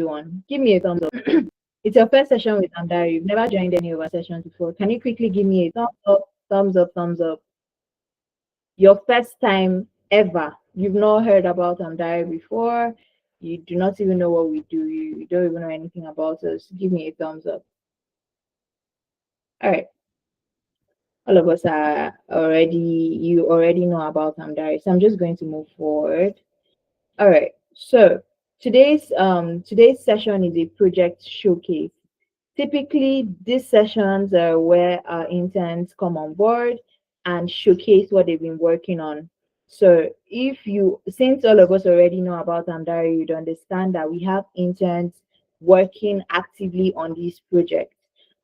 everyone. Give me a thumbs up. It's your first session with Amdari. You've never joined any of our sessions before. Can you quickly give me a thumbs up, thumbs up, thumbs up? Your first time ever. You've not heard about Amdari before. You do not even know what we do. You don't even know anything about us. Give me a thumbs up. All right. All of us are already, you already know about Amdari. So I'm just going to move forward. All right. So today's session is a project showcase. Typically, these sessions are where our interns come on board and showcase what they've been working on. So since all of us already know about Amdari, you'd understand that we have interns working actively on these projects.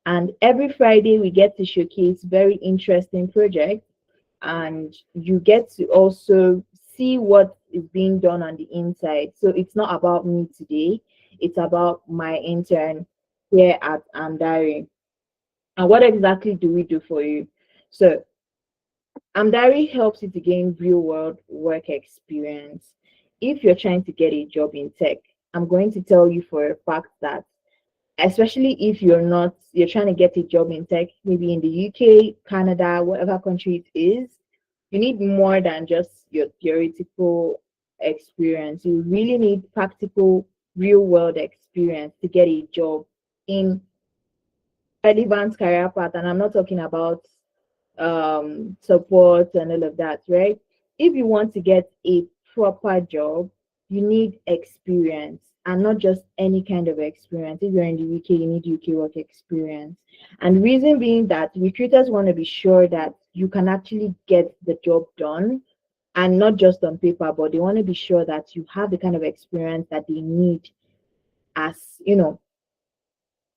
And every Friday, we get to showcase very interesting projects, and you get to also see what is being done on the inside. So it's not about me today, it's about my intern here at Amdari. And what exactly do we do for you? So Amdari helps you to gain real world work experience. If you're trying to get a job in tech, I'm going to tell you for a fact that, especially if you're trying to get a job in tech, maybe in the UK, Canada, whatever country it is, you need more than just your theoretical experience. You really need practical, real world experience to get a job in relevant career path. And I'm not talking about support and all of that, right? If you want to get a proper job, you need experience, and not just any kind of experience. If you're in the UK, you need UK work experience. And the reason being that recruiters want to be sure that you can actually get the job done, and not just on paper, but they want to be sure that you have the kind of experience that they need, as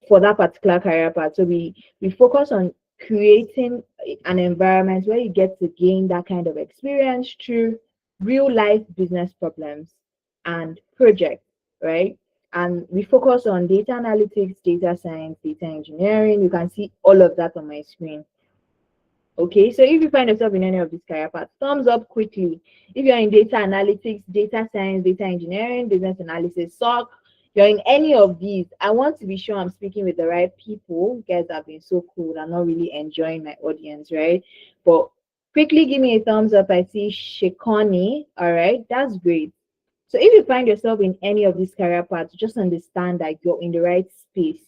for that particular career path. So we focus on creating an environment where you get to gain that kind of experience through real life business problems and projects, right? And we focus on data analytics, data science, data engineering. You can see all of that on my screen. Okay, so if you find yourself in any of these career paths, thumbs up quickly. If you're in data analytics, data science, data engineering, business analysis, SOC, you're in any of these, I want to be sure I'm speaking with the right people. You guys have been so cool. I'm not really enjoying my audience, right? But quickly give me a thumbs up. I see Shekoni. All right, that's great. So if you find yourself in any of these career paths, just understand that you're in the right space.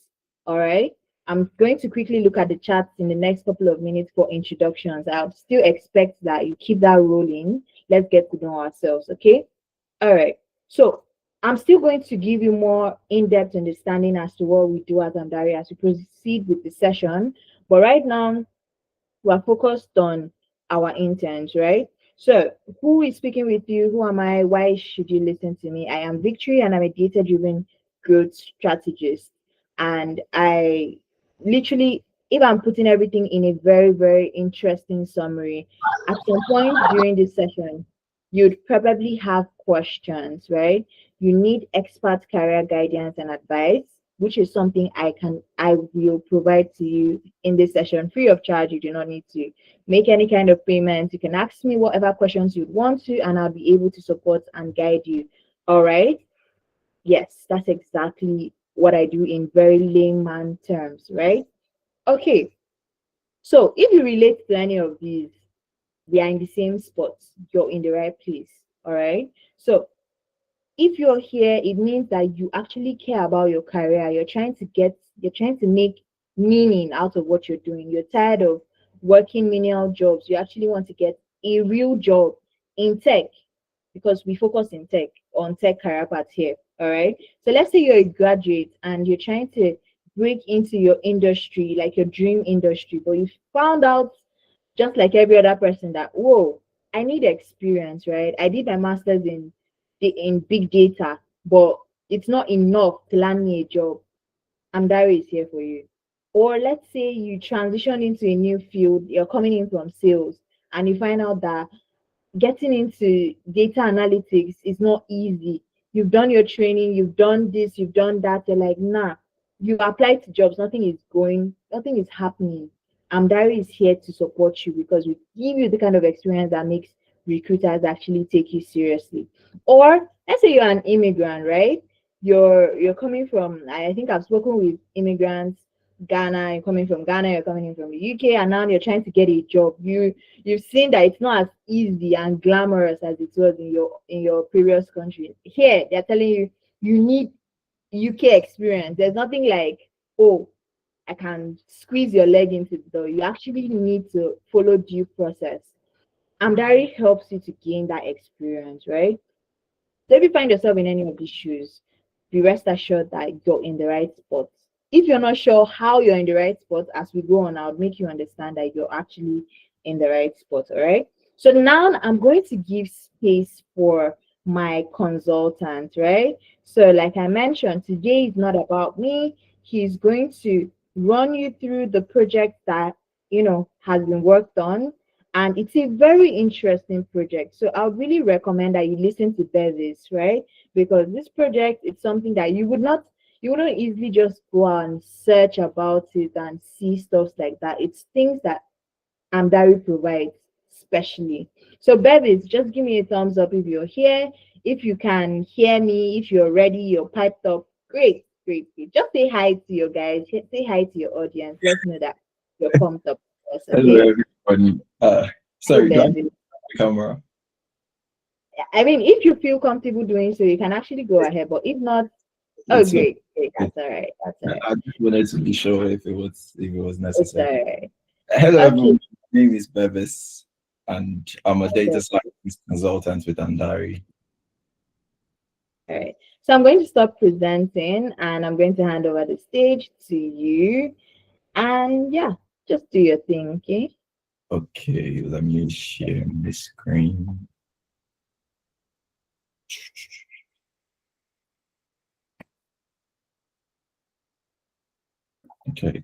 All right. I'm going to quickly look at the chats in the next couple of minutes for introductions. I'll still expect that you keep that rolling. Let's get to know ourselves, okay? All right. So I'm still going to give you more in-depth understanding as to what we do at Amdari as we proceed with the session. But right now, we're focused on our interns, right? So who is speaking with you? Who am I? Why should you listen to me? I am Victory, and I'm a data-driven growth strategist. And I literally, if I'm putting everything in a very, very interesting summary, at some point during this session, you'd probably have questions, right? You need expert career guidance and advice, which is something I will provide to you in this session free of charge. You do not need to make any kind of payment. You can ask me whatever questions you'd want to, and I'll be able to support and guide you. All right. Yes, that's exactly what I do in very layman terms, right? Okay. So if you relate to any of these, we are in the same spot. You're in the right place. All right. So if you're here, it means that you actually care about your career. You're trying to make meaning out of what you're doing. You're tired of working menial jobs. You actually want to get a real job in tech, because we focus in tech, on tech career path here. All right. So let's say you're a graduate and you're trying to break into your industry, like your dream industry, but you found out, just like every other person, that, whoa, I need experience, right? I did my master's in big data, but it's not enough to land me a job. Amdari is here for you. Or let's say you transition into a new field, you're coming in from sales, and you find out that getting into data analytics is not easy. You've done your training, you've done this, you've done that. You're like, nah, you apply to jobs, nothing is happening. Amdari is here to support you, because we give you the kind of experience that makes recruiters actually take you seriously. Or let's say you're an immigrant, right? you're coming from, I think I've spoken with immigrants, Ghana, you're coming from Ghana, you're coming in from the UK, and now you're trying to get a job. You've seen that it's not as easy and glamorous as it was in your previous country. Here, they're telling you you need UK experience. There's nothing like, oh, I can squeeze your leg into the door. You actually need to follow due process. Amdari helps you to gain that experience, right? So if you find yourself in any of these shoes, be rest assured that you're in the right spot. If you're not sure how you're in the right spot, as we go on, I'll make you understand that you're actually in the right spot. All right. So now I'm going to give space for my consultant, right? So, like I mentioned, today is not about me. He's going to run you through the project that has been worked on, and it's a very interesting project. So I would really recommend that you listen to Bevis, right? Because this project is something that you wouldn't easily just go and search about it and see stuff like that. It's things that Amdari provides specially. So Bevis, just give me a thumbs up if you're here. If you can hear me, if you're ready, you're piped up. Great, great, great. Just say hi to your guys. Say hi to your audience. Let's know that you're pumped up. Hello, Okay. everybody. Hey, Sorry, do I have Bevis. the camera? I mean, if you feel comfortable doing so, you can actually go ahead. But if not, oh, It's okay. great, great. That's all right. That's all right. I just wanted to be sure if it was It's all necessary. right. Hello, Okay. everyone. My name is Bevis, and I'm a data Okay. science consultant with Amdari. All right. So I'm going to stop presenting and I'm going to hand over the stage to you. And yeah, just do your thing, okay? Okay, let me share my screen. Okay.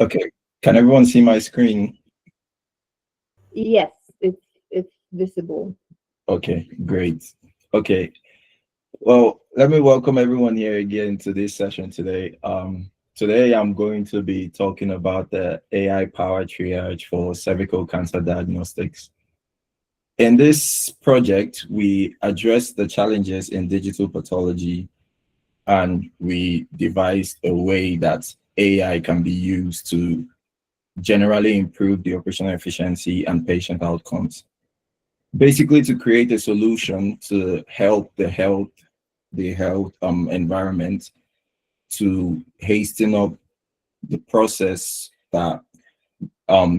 Okay. Can everyone see my screen? Yes, it's visible. Okay, great. Okay. Well, let me welcome everyone here again to this session today. Today I'm going to be talking about the AI-powered triage for cervical cancer diagnostics. In this project, we address the challenges in digital pathology, and we devised a way that AI can be used to generally improve the operational efficiency and patient outcomes. Basically, to create a solution to help the health environment to hasten up the process that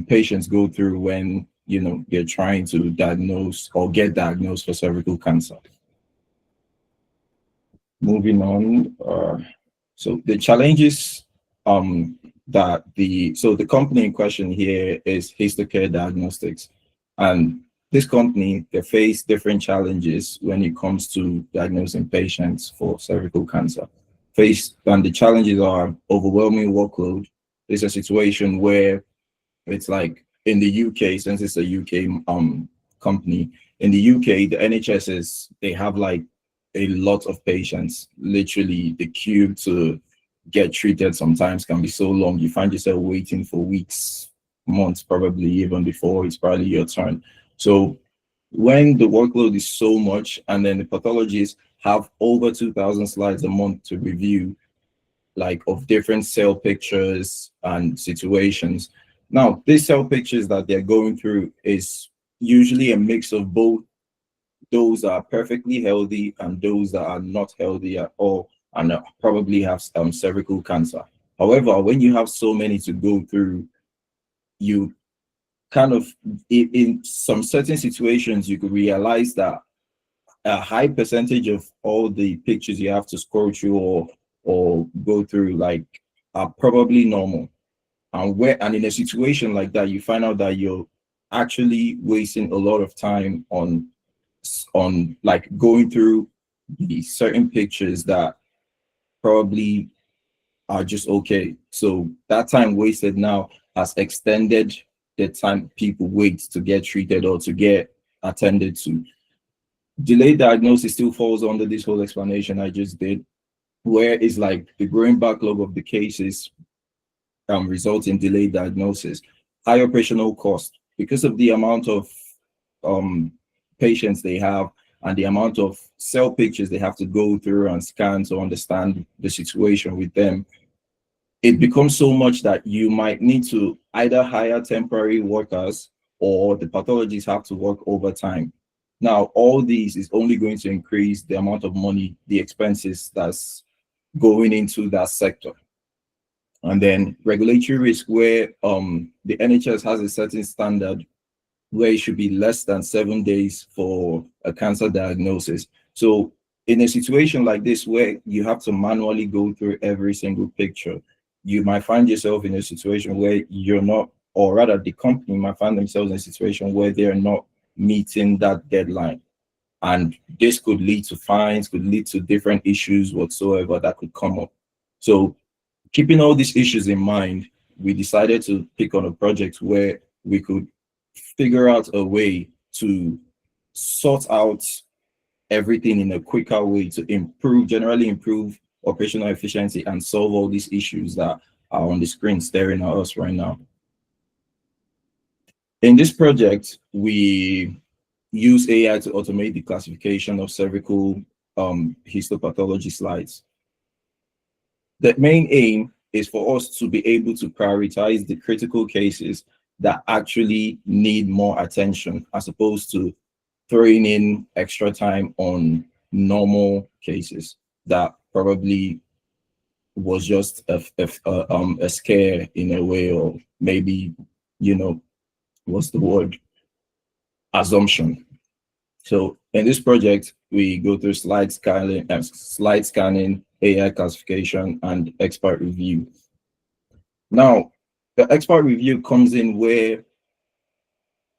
patients go through when they're trying to diagnose or get diagnosed for cervical cancer. Moving on, so the challenges the company in question here is Histocare Diagnostics, and this company, they face different challenges when it comes to diagnosing patients for cervical cancer. And the challenges are overwhelming workload. It's a situation where it's like in the UK, since it's a UK company, in the UK, the NHS they have like a lot of patients. Literally, the queue to get treated sometimes can be so long. You find yourself waiting for weeks, months, probably even before it's probably your turn. So when the workload is so much, and then the pathologists have over 2,000 slides a month to review, like of different cell pictures and situations. Now, these cell pictures that they're going through is usually a mix of both those that are perfectly healthy and those that are not healthy at all and probably have cervical cancer. However, when you have so many to go through, you kind of, in some certain situations, you could realize that a high percentage of all the pictures you have to scroll through or go through like are probably normal. And in a situation like that, you find out that you're actually wasting a lot of time on like going through the certain pictures that probably are just okay. So that time wasted now has extended the time people wait to get treated or to get attended to. Delayed diagnosis still falls under this whole explanation I just did, where it's like the growing backlog of the cases result in delayed diagnosis, high operational cost because of the amount of um, patients they have and the amount of cell pictures they have to go through and scan to understand the situation with them, it becomes so much that you might need to either hire temporary workers or the pathologists have to work overtime. Now, all these is only going to increase the amount of money, the expenses that's going into that sector. And then regulatory risk, where the NHS has a certain standard where it should be less than 7 days for a cancer diagnosis. So in a situation like this, where you have to manually go through every single picture, you might find yourself in a situation where you're not, or rather the company might find themselves in a situation where they're not meeting that deadline. And this could lead to fines, could lead to different issues whatsoever that could come up. So keeping all these issues in mind, we decided to pick on a project where we could figure out a way to sort out everything in a quicker way to generally improve operational efficiency and solve all these issues that are on the screen staring at us right now. In this project, we use AI to automate the classification of cervical histopathology slides. The main aim is for us to be able to prioritize the critical cases that actually need more attention, as opposed to throwing in extra time on normal cases that probably was just a scare in a way, or maybe, what's the word? Assumption. So in this project, we go through slide scanning, AI classification, and expert review. Now, the expert review comes in where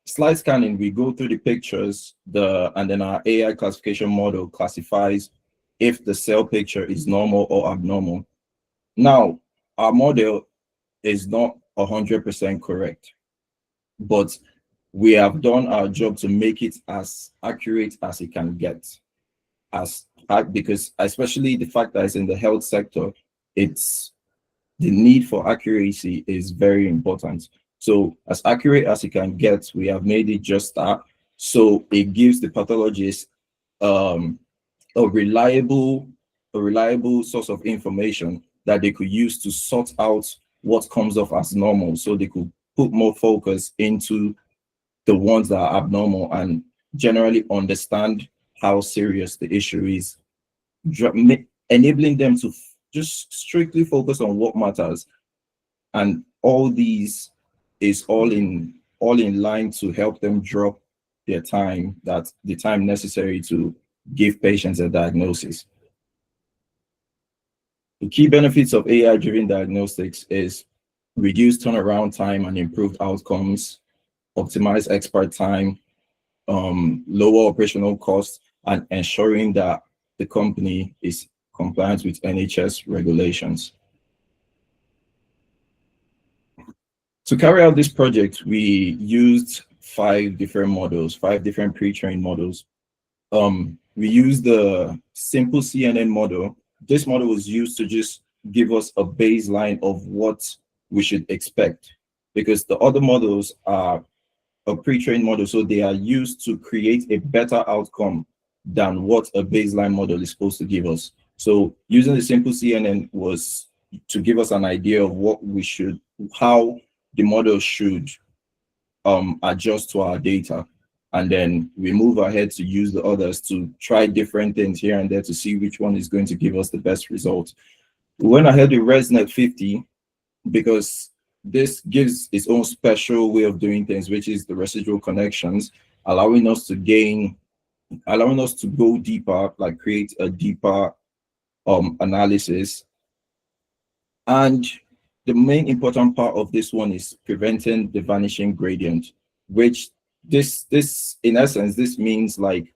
slide scanning, we go through the pictures, and then our AI classification model classifies if the cell picture is normal or abnormal. Now, our model is not 100% correct, but we have done our job to make it as accurate as it can get. Because especially the fact that it's in the health sector, the need for accuracy is very important. So as accurate as it can get, we have made it just that. So it gives the pathologist a reliable source of information that they could use to sort out what comes off as normal. So they could put more focus into the ones that are abnormal and generally understand how serious the issue is, enabling them to just strictly focus on what matters. And all these is all in line to help them drop the time necessary to give patients a diagnosis. The key benefits of AI-driven diagnostics is reduced turnaround time and improved outcomes, optimize expert time, lower operational costs, and ensuring that the company is compliant with NHS regulations. To carry out this project, we used 5 different pre-trained models. We used the simple CNN model. This model was used to just give us a baseline of what we should expect, because the other models are a pre-trained model, so they are used to create a better outcome than what a baseline model is supposed to give us. So using the simple CNN was to give us an idea of how the model should adjust to our data. And then we move ahead to use the others to try different things here and there to see which one is going to give us the best result. We went ahead with ResNet 50 because this gives its own special way of doing things, which is the residual connections, allowing us to go deeper, like create a deeper analysis. And the main important part of this one is preventing the vanishing gradient, which this in essence, this means like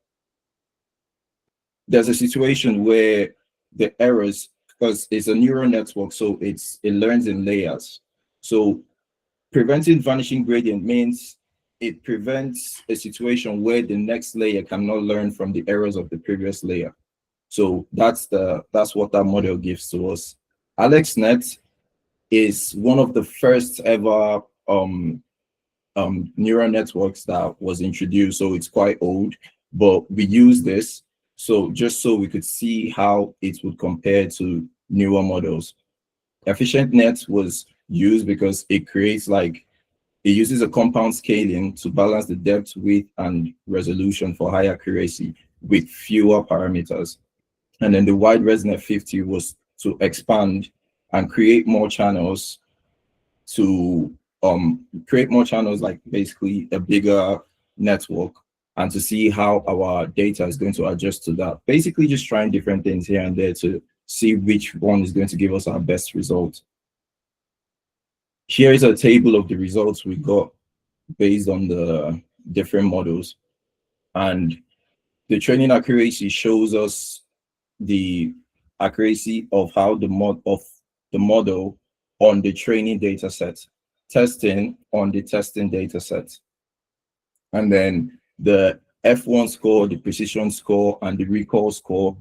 there's a situation where the errors, because it's a neural network, so it learns in layers. So preventing vanishing gradient means it prevents a situation where the next layer cannot learn from the errors of the previous layer. So that's what that model gives to us. AlexNet is one of the first ever neural networks that was introduced, so it's quite old. but we use this so just so we could see how it would compare to newer models. Efficient net was used because it creates it uses a compound scaling to balance the depth, width, and resolution for high accuracy with fewer parameters. And then the wide ResNet 50 was to expand and create more channels to create more channels, like basically a bigger network, and to see how our data is going to adjust to that. Basically just trying different things here and there to see which one is going to give us our best result. Here is a table of the results we got based on the different models. And the training accuracy shows us the accuracy of how the model on the training data set, testing on the testing data set, and then the F1 score, the precision score, and the recall score.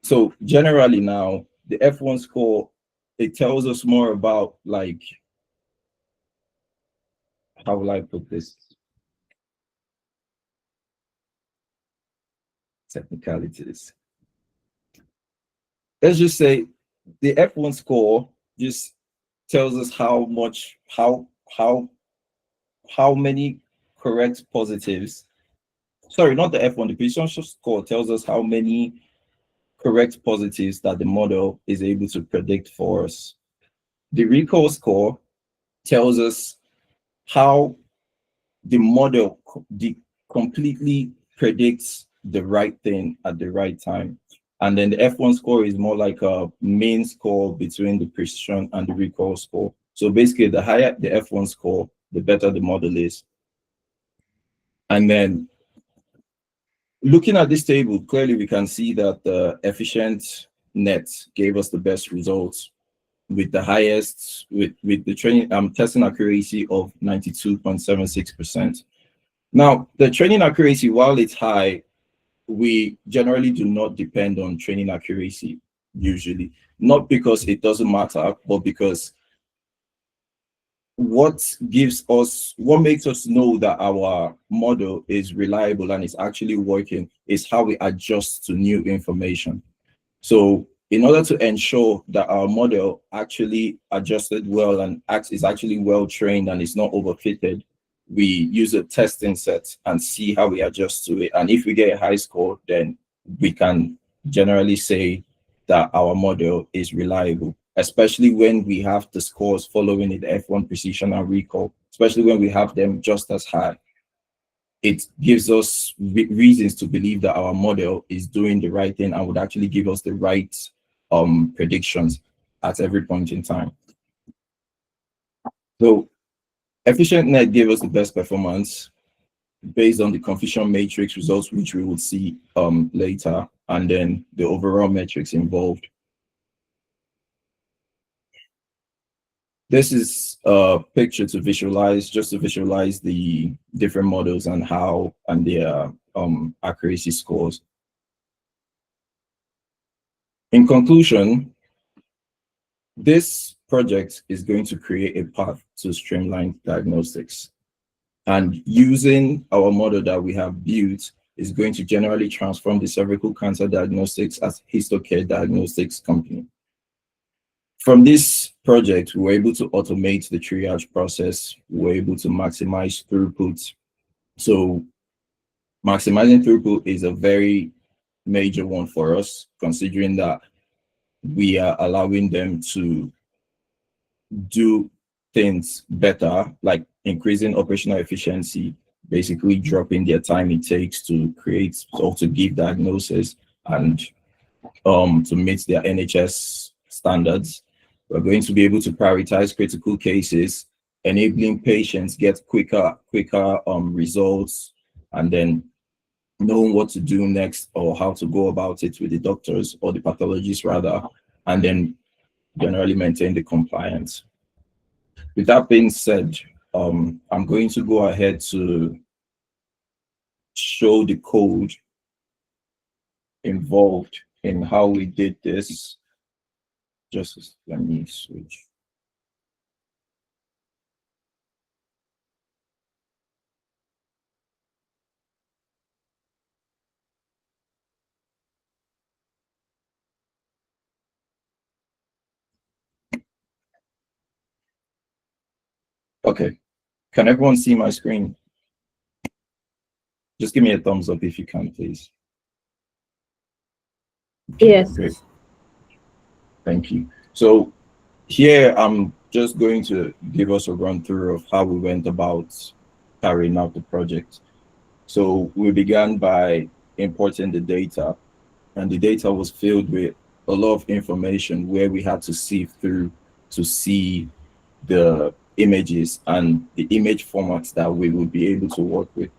So generally now, the F1 score, it tells us more about, like, how will I put this? Technicalities. Let's just say the F1 score just tells us how many correct positives. Sorry, not the F1. The precision score tells us how many correct positives that the model is able to predict for us. The recall score tells us how the model completely predicts the right thing at the right time. And then the F1 score is more like a mean score between the precision and the recall score. So basically, the higher the F1 score, the better the model is. And then looking at this table, clearly we can see that the efficient net gave us the best results with the highest, with the training testing accuracy of 92.76%. Now, the training accuracy, while it's high, we generally do not depend on training accuracy usually, not because it doesn't matter, but because what makes us know that our model is reliable and is actually working is how we adjust to new information. So in order to ensure that our model actually adjusted well and is actually well trained and is not overfitted, we use a testing set and see how we adjust to it. And if we get a high score, then we can generally say that our model is reliable, especially when we have the scores following it, the F1 precision and recall, especially when we have them just as high. It gives us reasons to believe that our model is doing the right thing and would actually give us the right predictions at every point in time. So efficient net gave us the best performance based on the confusion matrix results, which we will see later, and then the overall metrics involved. This is a picture to visualize, just to visualize the different models and their accuracy scores. In conclusion, this project is going to create a path to streamline diagnostics. And using our model that we have built is going to generally transform the cervical cancer diagnostics as histocare diagnostics company. From this project, we were able to automate the triage process. We were able to maximize throughput. So maximizing throughput is a very major one for us, considering that we are allowing them to do things better, like increasing operational efficiency, basically dropping their time it takes to create or to give diagnosis and to meet their NHS standards. We're going to be able to prioritize critical cases, enabling patients get quicker results, and then knowing what to do next or how to go about it with the doctors or the pathologists rather, and then generally maintain the compliance. With that being said, I'm going to go ahead to show the code involved in how we did this. Just let me switch. Okay. Can everyone see my screen? Just give me a thumbs up if you can, please. Yes. Great. Thank you. So here I'm just going to give us a run through of how we went about carrying out the project. So we began by importing the data, and the data was filled with a lot of information where we had to sift through to see the images and the image formats that we would be able to work with.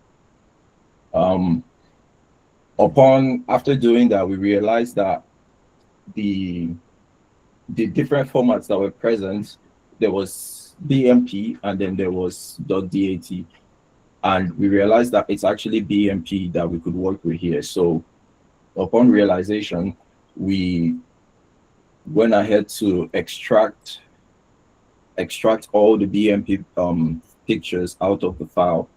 After doing that, we realized that the different formats that were present, there was BMP and then there was .dat, and we realized that it's actually BMP that we could work with here. So upon realization, we went ahead to extract all the BMP pictures out of the file.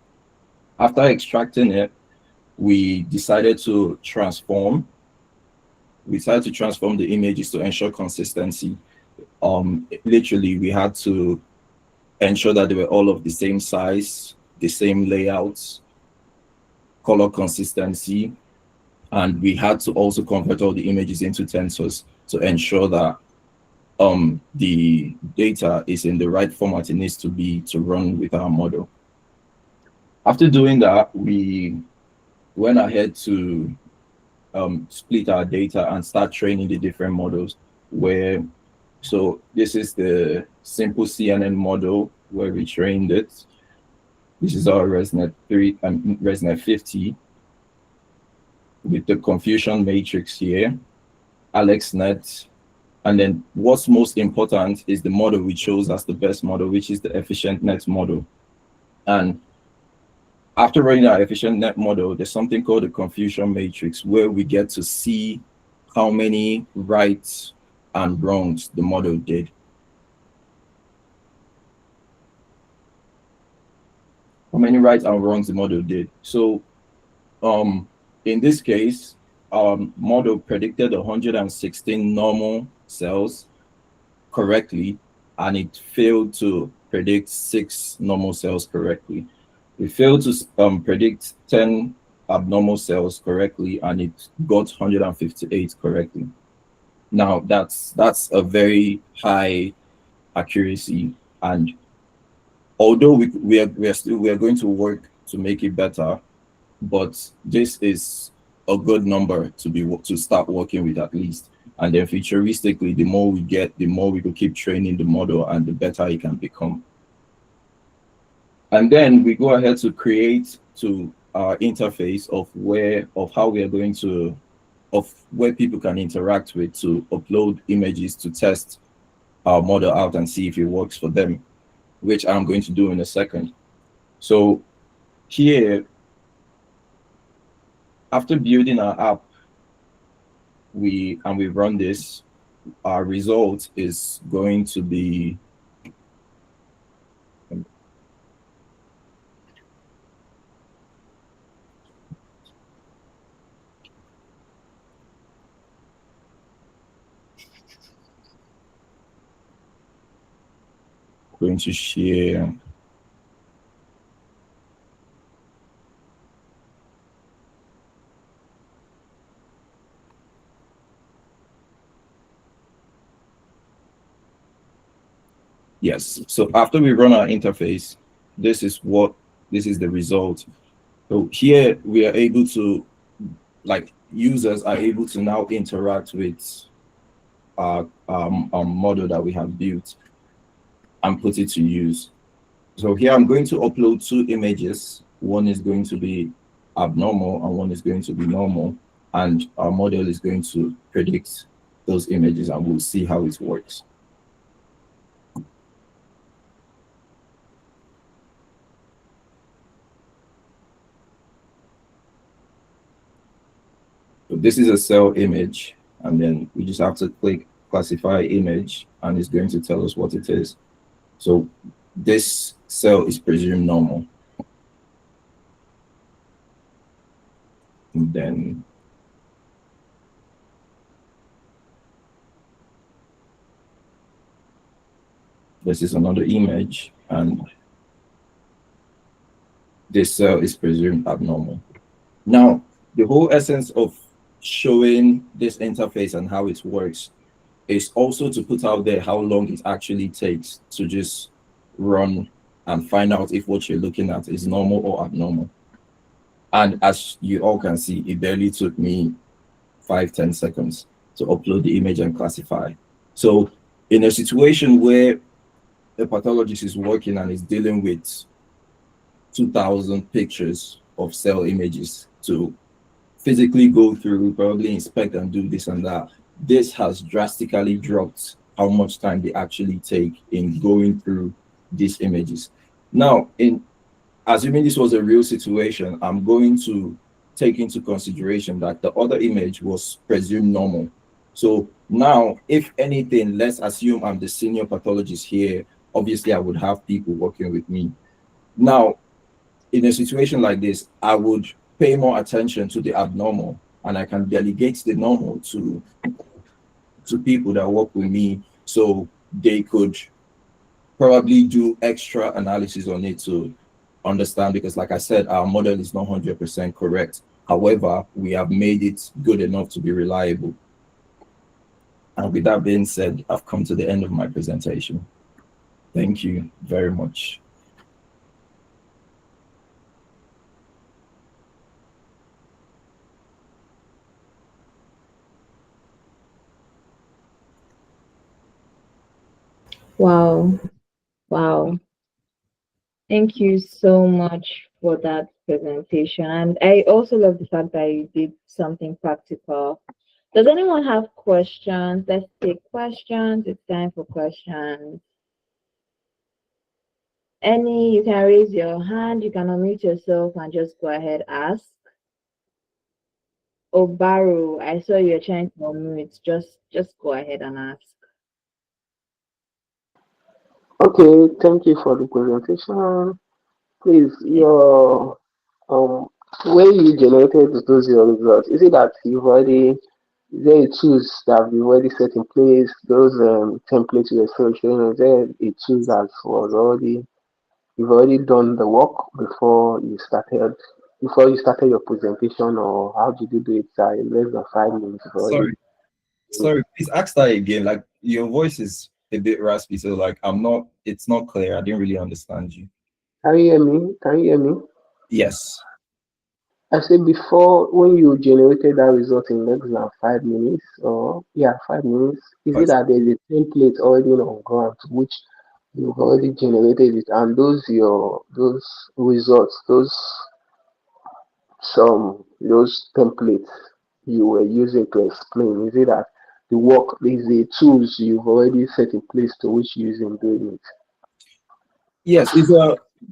After extracting it, we decided to transform. We decided to transform the images to ensure consistency. Literally, we had to ensure that they were all of the same size, the same layouts, color consistency, and we had to also convert all the images into tensors to ensure that the data is in the right format it needs to be to run with our model. After doing that, we went ahead to split our data and start training the different models. So this is the simple CNN model where we trained it. This is our ResNet 3 and ResNet 50 with the confusion matrix here, AlexNet, and then what's most important is the model we chose as the best model, which is the efficient net model. And after running our efficient net model, there's something called the confusion matrix where we get to see how many rights and wrongs the model did. How many rights and wrongs the model did. So in this case, our model predicted 116 normal cells correctly, and it failed to predict 6 normal cells correctly. We failed to predict 10 abnormal cells correctly, and it got 158 correctly. Now that's a very high accuracy, and although we are going to work to make it better, but this is a good number to start working with at least. And then futuristically, the more we get, the more we will keep training the model and the better it can become. And then we go ahead to create our interface of where people can interact with to upload images to test our model out and see if it works for them, which I'm going to do in a second. So here, after building our app, we run this, our result is going to be going to share. Yes, so after we run our interface, this is the result. So here we are able to, like, users are able to now interact with our model that we have built and put it to use. So here I'm going to upload 2 images. One is going to be abnormal and one is going to be normal. And our model is going to predict those images and we'll see how it works. So this is a cell image, and then we just have to click classify image and it's going to tell us what it is. So this cell is presumed normal. And then this is another image, and this cell is presumed abnormal. Now, the whole essence of showing this interface and how it works is also to put out there how long it actually takes to just run and find out if what you're looking at is normal or abnormal. And as you all can see, it barely took me 5-10 seconds to upload the image and classify. So in a situation where a pathologist is working and is dealing with 2,000 pictures of cell images to physically go through, probably inspect and do this and that, this has drastically dropped how much time they actually take in going through these images. Now, in assuming this was a real situation, I'm going to take into consideration that the other image was presumed normal. So now, if anything, let's assume I'm the senior pathologist here. Obviously, I would have people working with me. Now, in a situation like this, I would pay more attention to the abnormal, and I can delegate the normal to people that work with me, so they could probably do extra analysis on it to understand, because like I said, our model is not 100% correct. However, we have made it good enough to be reliable. And with that being said, I've come to the end of my presentation. Thank you very much. Wow. Wow. Thank you so much for that presentation. And I also love the fact that you did something practical. Does anyone have questions? Let's take questions. It's time for questions. Any, you can raise your hand, you can unmute yourself and just go ahead, ask. Obaru, I saw you're trying to unmute. Just go ahead and ask. Okay, thank you for the presentation. Please, your when you generated those your results, is it that you've already is there a tools that you've already set in place? Those templates you were showing, is there a tool that was already you've already done the work before you started your presentation, or how did you do it in less than 5 minutes? You've already Sorry, sorry, please ask that again. Like your voice is a bit raspy, so like it's not clear. I didn't really understand you. can you hear me? Can you hear me? Yes. I said before, when you generated that result in less than 5 minutes, or yeah, 5 minutes, is it But that there's a template already on ground which you've already generated it, and those results, those templates you were using to explain, is it that the work is the tools you've already set in place to which you're using doing it? yes,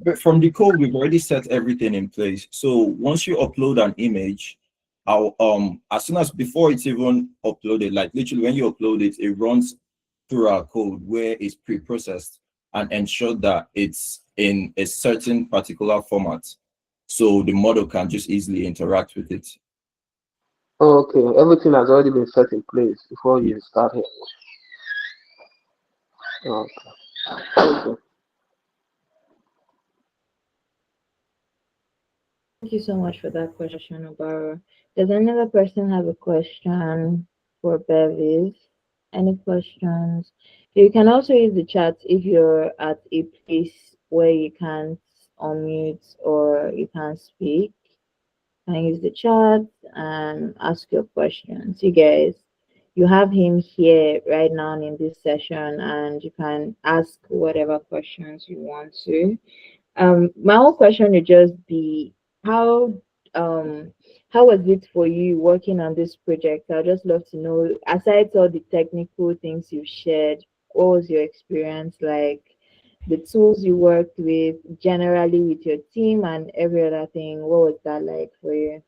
but from the code, we've already set everything in place. So once you upload an image, I'll as soon as before it's even uploaded, like literally when you upload it, it runs through our code where it's pre-processed and ensure that it's in a certain particular format. So the model can just easily interact with it. Okay, everything has already been set in place before Yeah. you start here. Okay. Okay. Thank you so much for that question, Obaru. Does another person have a question for Bevis? Any questions? You can also use the chat if you're at a place where you can't unmute or you can't speak. You can use the chat and ask your questions. You guys, you have him here right now in this session, and you can ask whatever questions you want to. My whole question would just be how um how was it for you working on this project? I'd just love to know, aside all the technical things you've shared, what was your experience like? The tools you worked with, generally with your team and every other thing, what was that like for you?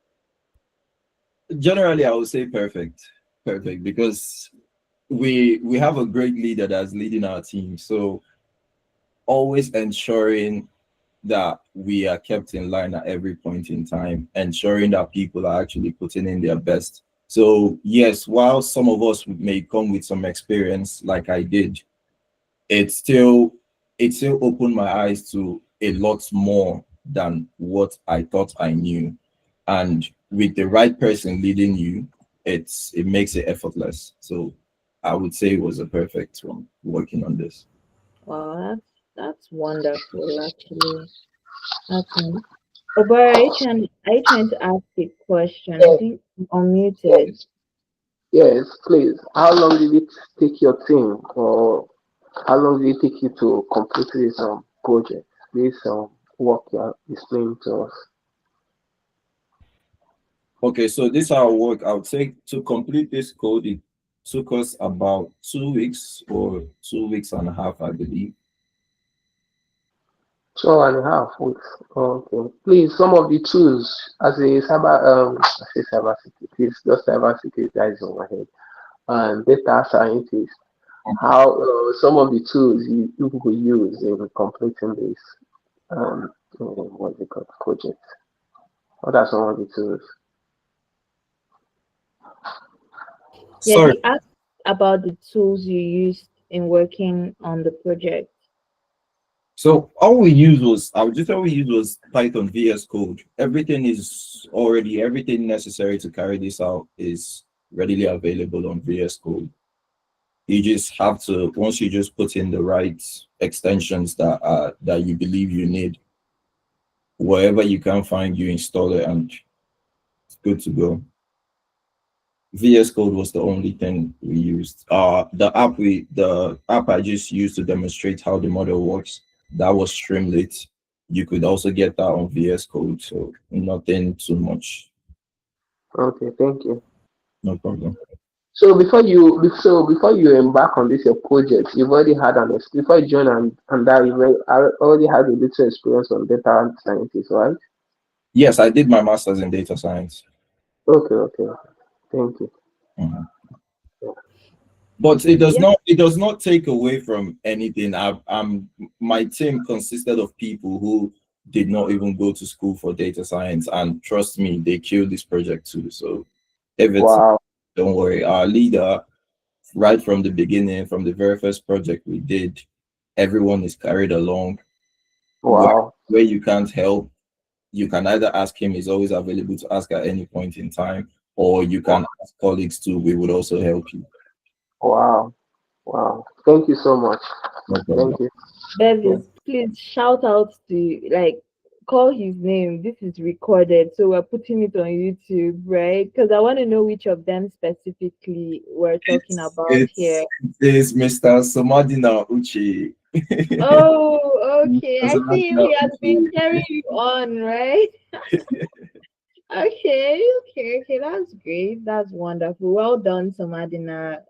Generally, I would say perfect, perfect, because we have a great leader that's leading our team. So always ensuring that we are kept in line at every point in time, ensuring that people are actually putting in their best. So yes, while some of us may come with some experience, like I did, it still it still opened my eyes to a lot more than what I thought I knew. And with the right person leading you, it makes it effortless. So I would say it was a perfect one working on this. Wow, that's wonderful actually. That's oh, but are you trying to ask a question? I think I'm unmuted. Yes, yes, please. How long did it take your team, or how long did it take you to complete this project, this work you are explaining to us? Okay, so this is how it work. I would say to complete this code, it took us about 2 weeks or 2 weeks and a half, I believe. 2.5 weeks. Okay. Please, some of the tools as a I say cyber security, please, just cyber security that is on my head. And data scientist, how some of the tools you could use in completing this what's it called, project. What are some of the tools? Yeah, Sorry. he asked about the tools you used in working on the project. So all we used was I would just all we used was Python VS Code. Everything necessary to carry this out is readily available on VS Code. You just have to once you just put in the right extensions that you believe you need, wherever you can find, you install it and it's good to go. VS Code was the only thing we used. The app I just used to demonstrate how the model works, that was Streamlit. You could also get that on VS Code, so nothing too much. Okay, thank you. No problem. So before you embark on this your project, you've already had before you join and that already had a little experience on data scientist, right? Yes, I did my master's in data science. Okay, okay, okay. Thank you. Mhm. But it does Yeah. not take away from anything. My team consisted of people who did not even go to school for data science, and trust me, they killed this project too. So if it's Wow, don't worry, our leader right from the beginning, from the very first project we did, everyone is carried along. Where wow, where you can't help, you can either ask him, he's always available to ask at any point in time, or you wow, can ask colleagues too, we would also help you. wow, wow. Thank you so much. No problem. Thank you. Yeah. Bevis, please shout out to like call his name. This is recorded, so we're putting it on YouTube, right? Because I want to know which of them specifically we're talking It's about here. it's it's Mr. Somadina Uchi. Oh, okay. Mr. I see Somadina he has been Uchi. carrying you on, right? Okay. That's great. That's wonderful. Well done, Samadina.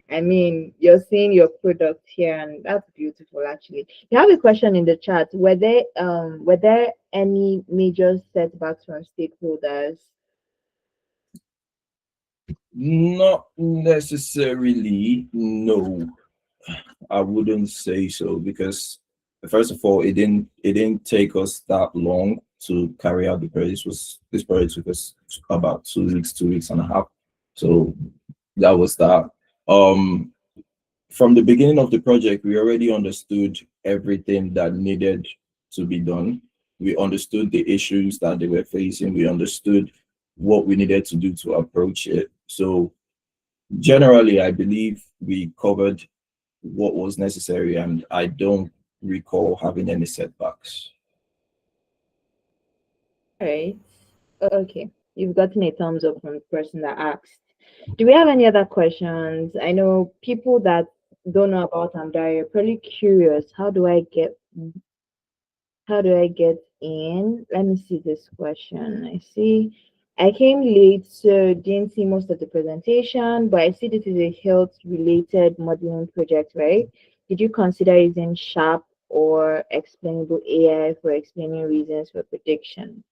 I mean, you're seeing your product here, and that's beautiful. Actually, you have a question in the chat. Were there any major setbacks from stakeholders? Not necessarily, no. I wouldn't say so because first of all, it didn't take us that long to carry out the project. This project took us about 2 weeks, 2 weeks and a half. So that was that. Um, from the beginning of the project, we already understood everything that needed to be done. We understood the issues that they were facing. We understood what we needed to do to approach it. So generally, I believe we covered what was necessary, and I don't recall having any setbacks. All right. Okay. You've gotten a thumbs up from the person that asked. Do we have any other questions? I know people that don't know about Amdari are probably curious. How do I get in? Let me see this question. I see. I came late, so didn't see most of the presentation, but I see this is a health related modeling project, right? Did you consider using Sharp or explainable AI for explaining reasons for prediction?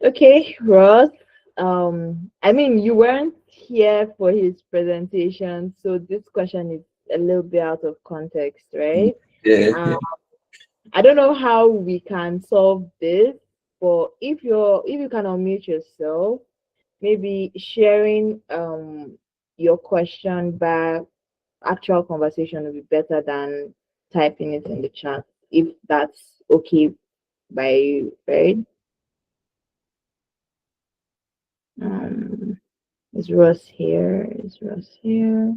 Okay, Ross. I mean, you weren't here for his presentation, so this question is a little bit out of context, right? Yeah. I don't know how we can solve this, but if you can unmute yourself, maybe sharing your question by actual conversation would be better than typing it in the chat, if that's okay by, right? Is Ross here? Is Ross here?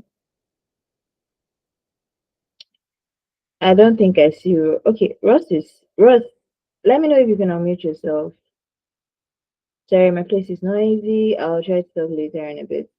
I don't think I see you. Okay, Ross. Let me know if you can unmute yourself. Sorry, my place is noisy. I'll try to talk later in a bit.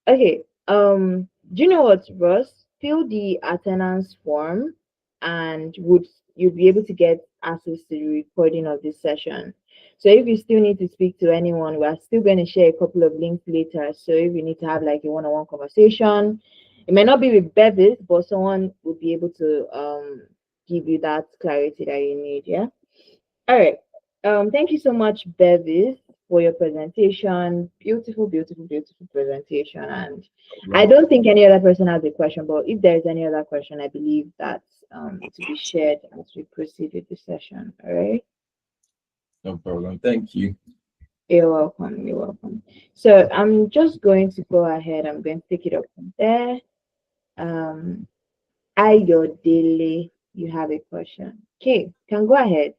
Okay. Do you know what, Ross? Fill the attendance form, and would you'll be able to get access to the recording of this session. So if you still need to speak to anyone, we're still going to share a couple of links later. So if you need to have like a one-on-one conversation, it may not be with Bevis, but someone will be able to give you that clarity that you need. Yeah. All right. Thank you so much, Bevis, for your presentation. Beautiful, beautiful, beautiful presentation. And I don't think any other person has a question, but if there is any other question, I believe that's to be shared as we proceed with the session. All right. No problem. Thank you. You're welcome. You're welcome. So I'm just going to go ahead. I'm going to take it up from there. Um, Ayodele, you have a question. Okay, can go ahead.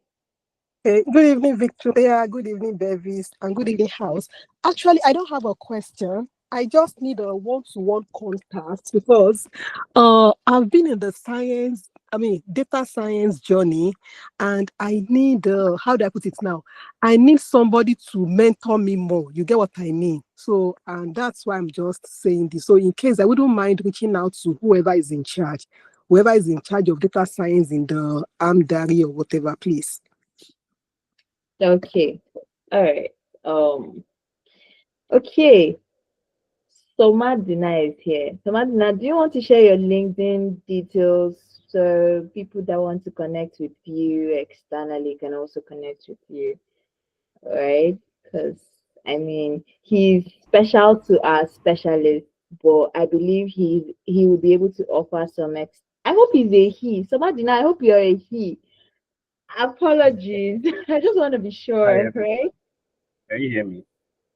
Hey, good evening, Victoria. Good evening, Bevis, and good evening, House. Actually, I don't have a question. I just need a one-to-one contact because I've been in the data science journey, and I need, how do I put it now? I need somebody to mentor me more. You get what I mean? So, and that's why I'm just saying this. So, in case I wouldn't mind reaching out to whoever is in charge of data science in the Amdari or whatever, please. Okay. All right. Okay. So Madina is here. So Madina, do you want to share your LinkedIn details so people that want to connect with you externally can also connect with you? All right? Because I mean, he's special to our specialist, but I believe he will be able to offer some I hope he's a he. So Madina, I hope you're a he. Apologies. I just want to be sure, right? Can you hear me?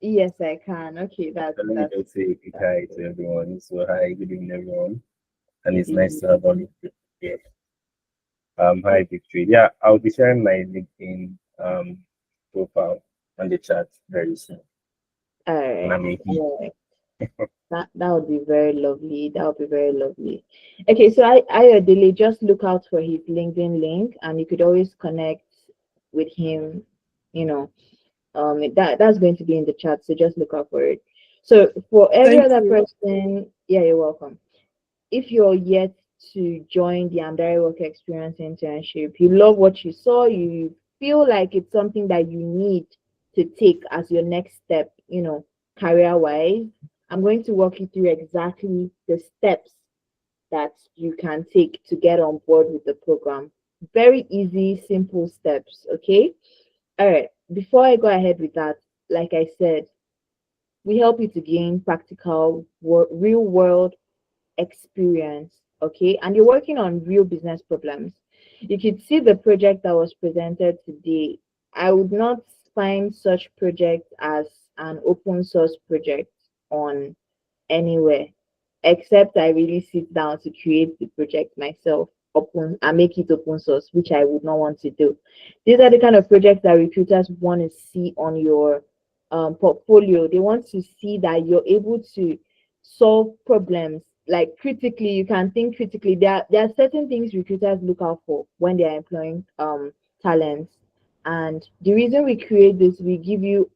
Yes, I can. Okay, So let me just say a quick hi to everyone. So hi, good evening everyone. And it's nice to have all of you here. Hi Victory. Yeah, I'll be sharing my LinkedIn profile on the chat very soon. All And right. I'm a he. That would be very lovely. That would be very lovely. Okay, so Ayodele, just look out for his LinkedIn link, and you could always connect with him. You know, that's going to be in the chat, so just look out for it. So for every Thank other you. person, yeah, you're welcome. If you're yet to join the Amdari Work Experience internship, you love what you saw, you feel like it's something that you need to take as your next step, career wise, I'm going to walk you through exactly the steps that you can take to get on board with the program. Very easy, simple steps. Okay. All right. Before I go ahead with that, like I said, we help you to gain practical, real world experience, okay? And you're working on real business problems. You could see the project that was presented today. I would not find such project as an open source project on anywhere, except I really sit down to create the project myself open and make it open source, which I would not want to do. These are the kind of projects that recruiters want to see on your portfolio. They want to see that you're able to solve problems like critically. You can think critically. There are certain things recruiters look out for when they are employing talents. And the reason we create this, we give you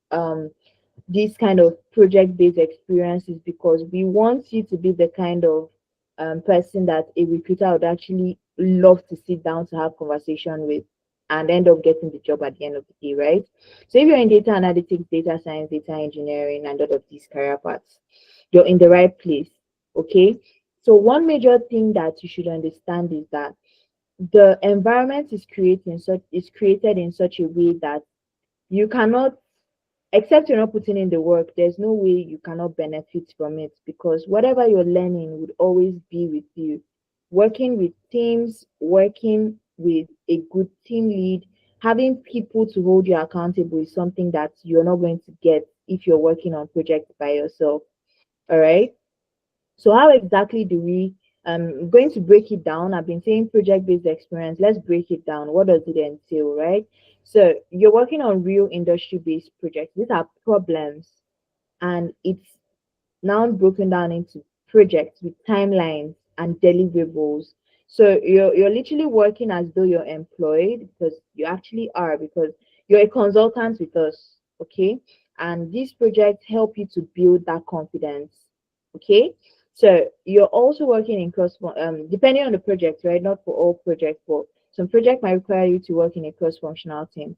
this kind of project-based experiences because we want you to be the kind of person that a recruiter would actually love to sit down to have conversation with and end up getting the job at the end of the day, right? So if you're in data analytics, data science, data engineering, and all of these career paths, you're in the right place, okay? So one major thing that you should understand is that the environment is created in such a way that you cannot, except you're not putting in the work, there's no way you cannot benefit from it because whatever you're learning would always be with you. Working with teams, working with a good team lead, having people to hold you accountable is something that you're not going to get if you're working on projects by yourself. All right. So how exactly do we I'm going to break it down. I've been saying project-based experience. Let's break it down. What does it entail, right? So you're working on real industry-based projects. These are problems, and it's now broken down into projects with timelines and deliverables. So you're literally working as though you're employed, because you actually are, because you're a consultant with us, okay? And these projects help you to build that confidence, okay? So you're also working in cross, depending on the project, right? Not for all projects, but some project might require you to work in a cross-functional team.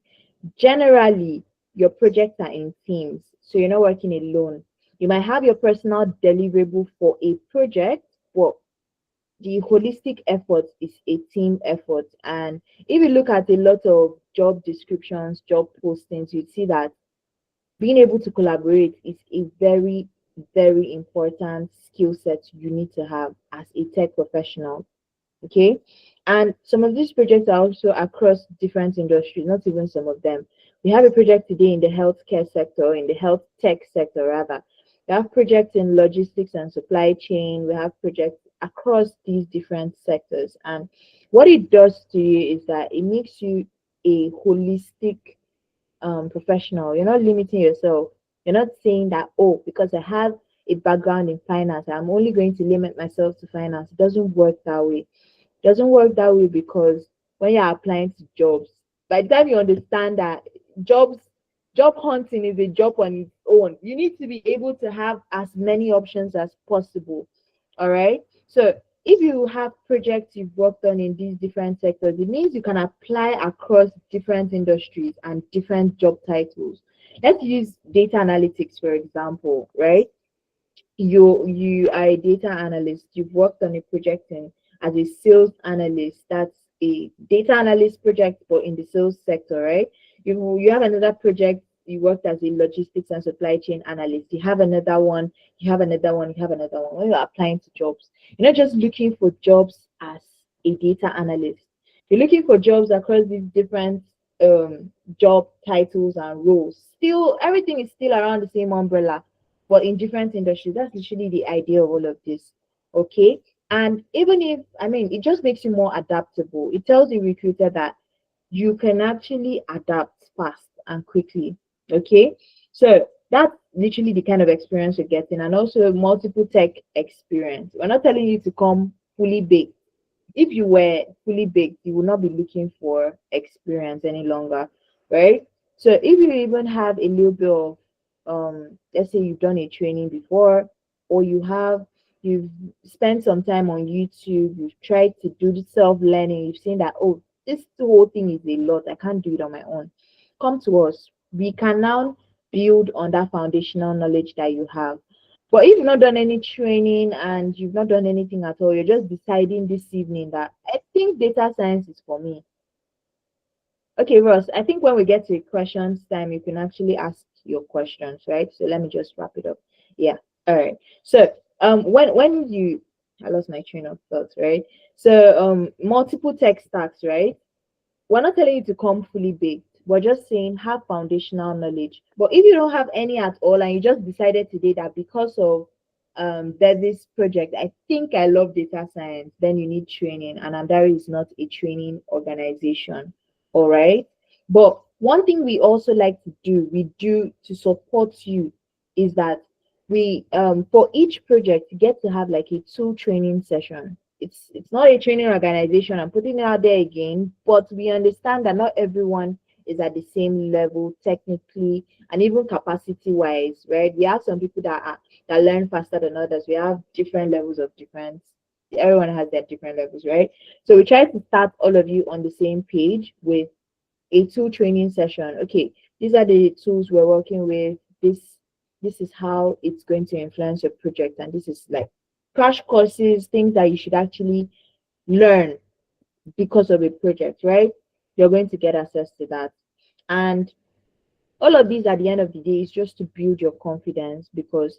Generally, your projects are in teams, so you're not working alone. You might have your personal deliverable for a project, but the holistic effort is a team effort. And if you look at a lot of job descriptions, job postings, you'd see that being able to collaborate is a very, very important skill set you need to have as a tech professional. Okay, and some of these projects are also across different industries, not even some of them. We have a project today in the healthcare sector, in the health tech sector rather. We have projects in logistics and supply chain. We have projects across these different sectors, and what it does to you is that it makes you a holistic professional. You're not limiting yourself. You're not saying that, oh, because I have a background in finance, I'm only going to limit myself to finance. It doesn't work that way. Doesn't work that way, because when you're applying to jobs, by the time you understand that jobs job hunting is a job on its own, you need to be able to have as many options as possible. All right, so if you have projects you've worked on in these different sectors, it means you can apply across different industries and different job titles. Let's use data analytics for example, right? You are a data analyst, you've worked on a project in as a sales analyst. That's a data analyst project but in the sales sector, right? You have another project, you worked as a logistics and supply chain analyst. You have another one, you have another one, you have another one. When you're applying to jobs, you're not just looking for jobs as a data analyst, you're looking for jobs across these different job titles and roles. Still, everything is still around the same umbrella, but in different industries. That's literally the idea of all of this. Okay. And even if, I mean, it just makes you more adaptable. It tells the recruiter that you can actually adapt fast and quickly. Okay. So that's literally the kind of experience you're getting, and also multiple tech experience. We're not telling you to come fully baked. If you were fully baked, you would not be looking for experience any longer, right? So if you even have a little bit of let's say you've done a training before, or you've spent some time on YouTube, you've tried to do the self-learning, you've seen that, oh, this whole thing is a lot, I can't do it on my own. Come to us. We can now build on that foundational knowledge that you have. But if you've not done any training and you've not done anything at all, you're just deciding this evening that I think data science is for me. Okay, Ross, I think when we get to questions time, you can actually ask your questions, right? So let me just wrap it up. Yeah. All right. So when you I lost my train of thought, right? So multiple tech stacks, right? We're not telling you to come fully baked. We're just saying have foundational knowledge. But if you don't have any at all and you just decided today that because of there's this project, I think I love data science, then you need training. And Amdari is not a training organization. All right. But one thing we also like to do, we do to support you, is that we for each project you get to have like a 2 training session. It's not a training organization, I'm putting it out there again, but we understand that not everyone is at the same level technically and even capacity wise, right? We have some people that learn faster than others. We have different levels of difference. Everyone has their different levels, right? So we try to start all of you on the same page with a 2 training session. Okay, these are the tools we're working with. This is how it's going to influence your project, and this is like crash courses, things that you should actually learn because of a project, right? You're going to get access to that. And all of these at the end of the day is just to build your confidence, because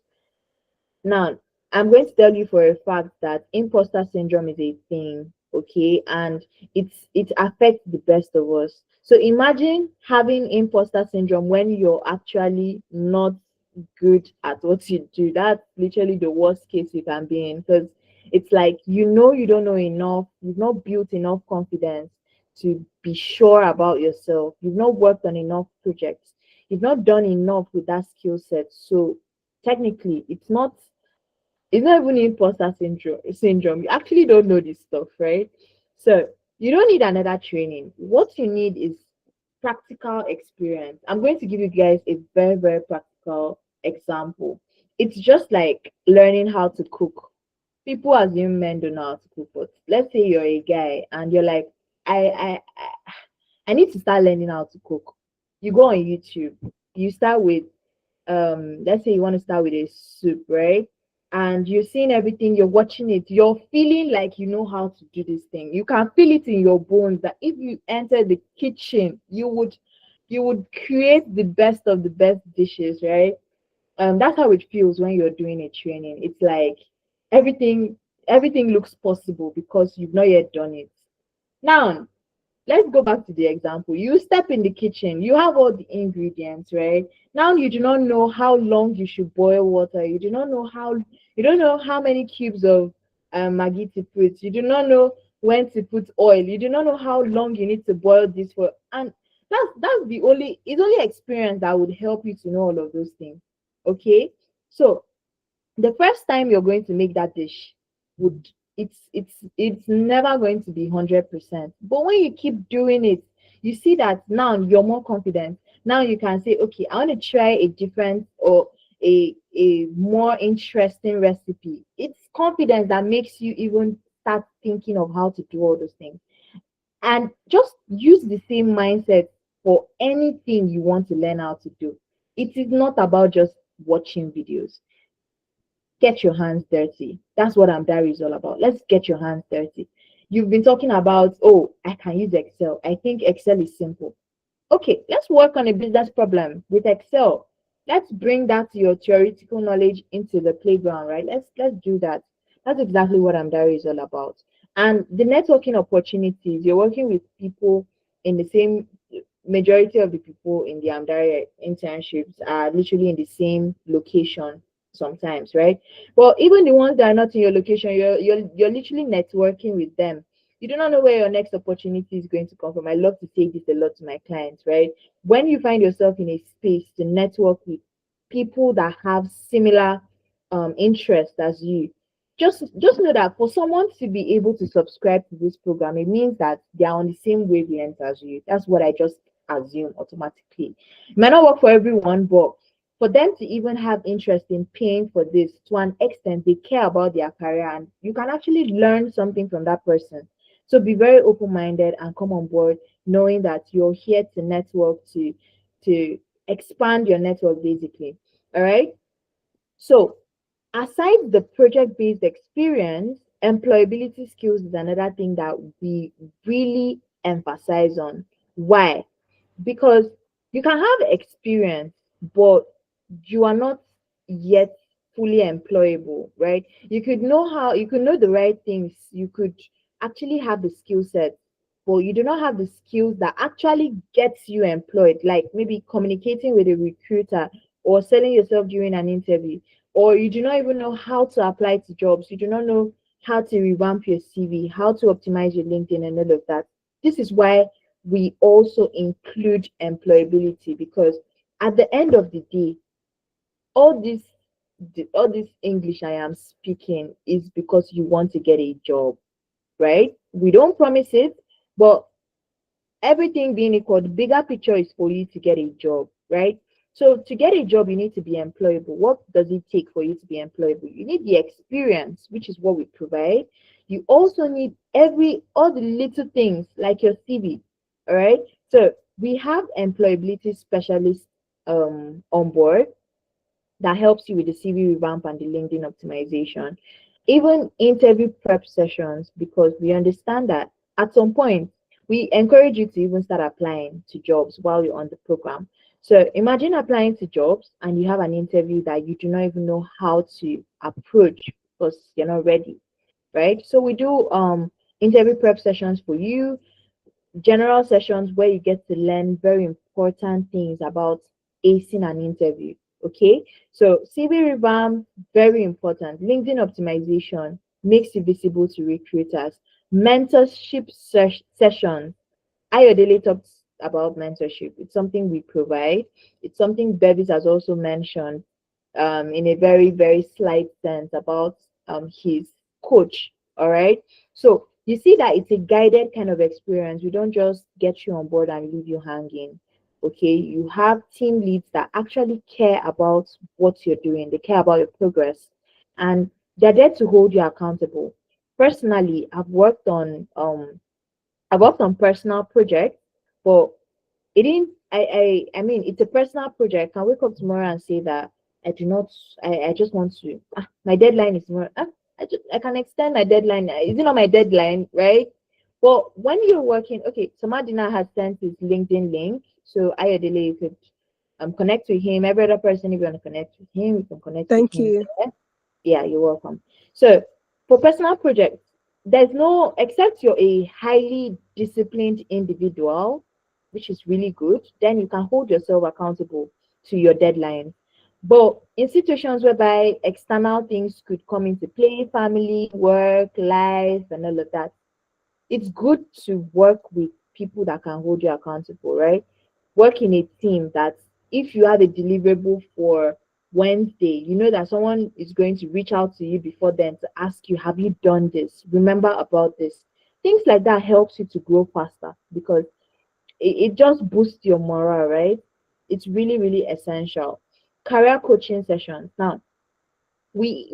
now I'm going to tell you for a fact that imposter syndrome is a thing, okay, and it affects the best of us. So imagine having imposter syndrome when you're actually not good at what you do. That's literally the worst case you can be in, because It's like you don't know enough, you've not built enough confidence to be sure about yourself, you've not worked on enough projects, you've not done enough with that skill set. So technically it's not even imposter syndrome. You actually don't know this stuff, right? So you don't need another training. What you need is practical experience. I'm going to give you guys a very, very practical example. It's just like learning how to cook. People assume men don't know how to cook, but let's say you're a guy and you're like, I need to start learning how to cook. You go on YouTube, you start with let's say you want to start with a soup, right? And you're seeing everything, you're watching it, you're feeling like you know how to do this thing. You can feel it in your bones that if you enter the kitchen, you would create the best of the best dishes, right? That's how it feels when you're doing a training. It's like everything everything looks possible because you've not yet done it. Now, let's go back to the example. You step in the kitchen, you have all the ingredients, right? Now you do not know how long you should boil water. You don't know how many cubes of Maggi to put. You do not know when to put oil. You do not know how long you need to boil this for. And that's the only it's only experience that would help you to know all of those things. Okay. So the first time you're going to make that dish would it's never going to be 100%, but when you keep doing it, you see that now you're more confident. Now you can say, okay, I want to try a different or a more interesting recipe. It's confidence that makes you even start thinking of how to do all those things. And just use the same mindset for anything you want to learn how to do. It is not about just watching videos. Get your hands dirty. That's what Amdari is all about. Let's get your hands dirty. You've been talking about, oh, I can use Excel. I think Excel is simple. Okay, let's work on a business problem with Excel. Let's bring that your theoretical knowledge into the playground, right? Let's do that. That's exactly what Amdari is all about. And the networking opportunities, you're working with people in the same majority of the people in the Amdari internships are literally in the same location sometimes, right? But even the ones that are not in your location, you're literally networking with them. You do not know where your next opportunity is going to come from. I love to say this a lot to my clients, right? When you find yourself in a space to network with people that have similar interests as you, just know that for someone to be able to subscribe to this program, it means that they are on the same wavelength as you. That's what I just assume automatically. It might not work for everyone, but for them to even have interest in paying for this to an extent, they care about their career, and you can actually learn something from that person. So be very open-minded and come on board knowing that you're here to network, to expand your network basically. All right. So aside the project-based experience, employability skills is another thing that we really emphasize on. Why? Because you can have experience, but you are not yet fully employable, right? You could know the right things, you could actually have the skill set, but you do not have the skills that actually gets you employed, like maybe communicating with a recruiter or selling yourself during an interview, or you do not even know how to apply to jobs, you do not know how to revamp your CV, how to optimize your LinkedIn and all of that. This is why we also include employability, because at the end of the day, all this all this English I am speaking is because you want to get a job, right? We don't promise it, but everything being equal, the bigger picture is for you to get a job, right? So to get a job, you need to be employable. What does it take for you to be employable? You need the experience, which is what we provide. You also need all the little things like your CV. All right. So we have employability specialists on board that helps you with the CV revamp and the LinkedIn optimization, even interview prep sessions, because we understand that at some point we encourage you to even start applying to jobs while you're on the program. So imagine applying to jobs and you have an interview that you do not even know how to approach because you're not ready, right? So we do interview prep sessions for you, general sessions where you get to learn very important things about acing an interview. Okay, so CV revamp, very important. LinkedIn optimization, makes you visible to recruiters. Mentorship sessions. Ayodele talked about mentorship. It's something we provide. It's something Bevis has also mentioned in a very, very slight sense about his coach. All right. So you see that it's a guided kind of experience. We don't just get you on board and leave you hanging. Okay. You have team leads that actually care about what you're doing, they care about your progress, and they're there to hold you accountable. Personally, I've worked on personal projects, but it didn't. I mean, it's a personal project. I can wake up tomorrow and say that I do not. I just want to. My deadline is tomorrow. I can extend my deadline. Is it not my deadline, right? But when you're working, okay. So Madina has sent his LinkedIn link. So Ayodele, you could connect with him. Every other person, if you want to connect with him, you can connect with Thank him you. there. Yeah, you're welcome. So for personal projects, there's no, except you're a highly disciplined individual, which is really good, then you can hold yourself accountable to your deadline. But in situations whereby external things could come into play, family, work, life, and all of that, it's good to work with people that can hold you accountable, right? Work in a team that if you have a deliverable for Wednesday, you know that someone is going to reach out to you before then to ask you, have you done this? Remember about this. Things like that helps you to grow faster because it just boosts your morale, right? It's really, really essential. Career coaching sessions. Now, we